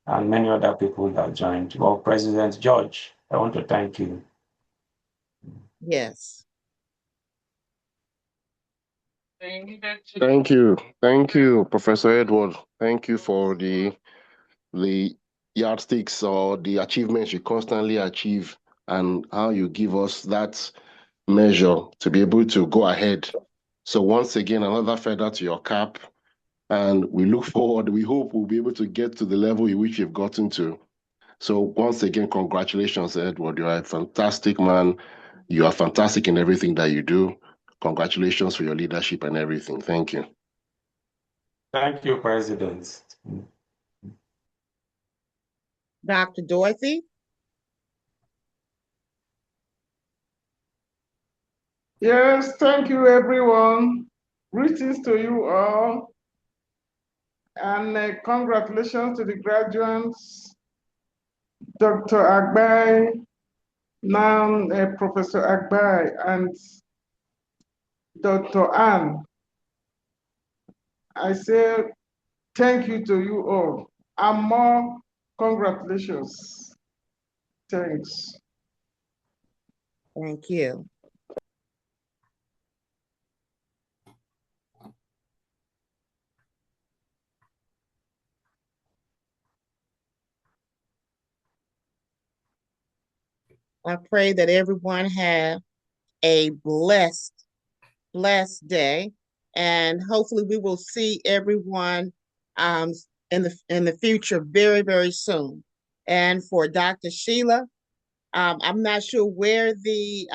and many other people that joined. Well, President George, I want to thank you. Yes. Thank you. Thank you, Professor Edward. Thank you for the yardsticks or the achievements you constantly achieve and how you give us that measure to be able to go ahead. So once again, another feather to your cap. And we look forward, we hope we'll be able to get to the level in which you've gotten to. So once again, congratulations, Edward. You are a fantastic man. You are fantastic in everything that you do. Congratulations for your leadership and everything. Thank you. Thank you, President. Dr. Dorothy? Yes, thank you, everyone. Greetings to you all. And congratulations to the graduates, Dr. Agbai, now Professor Agbai, and Dr. Ann. I say thank you to you all, and more congratulations. Thanks. Thank you. I pray that everyone have a blessed day, and hopefully we will see everyone in the future very, very soon. And for Dr. Sheila, I'm not sure where the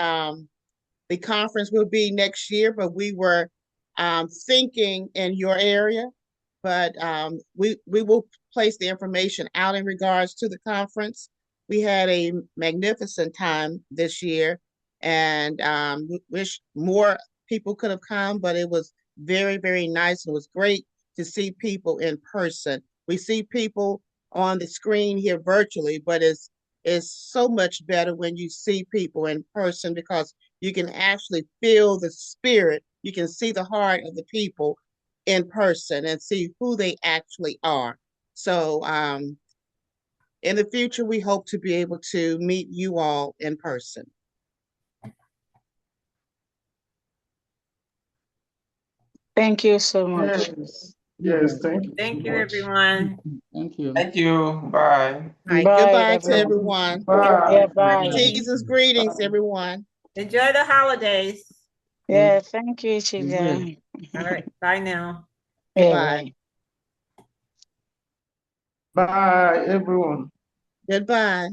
conference will be next year, but we were thinking in your area. But we will place the information out in regards to the conference. We had a magnificent time this year, and wish more people could have come, but it was very, very nice. It was great to see people in person. We see people on the screen here virtually, but it's so much better when you see people in person because you can actually feel the spirit. You can see the heart of the people in person and see who they actually are. So In the future, we hope to be able to meet you all in person. Thank you so much. Yes, thank you. Thank you, everyone. Thank you. Thank you. Bye. All right, Bye, goodbye to everyone. everyone. Bye. Yeah, bye. Season's greetings, everyone. Enjoy the holidays. Yeah, thank you, We Chiga. will. All right. Bye now. Yeah, Bye. bye. Bye, everyone. Goodbye.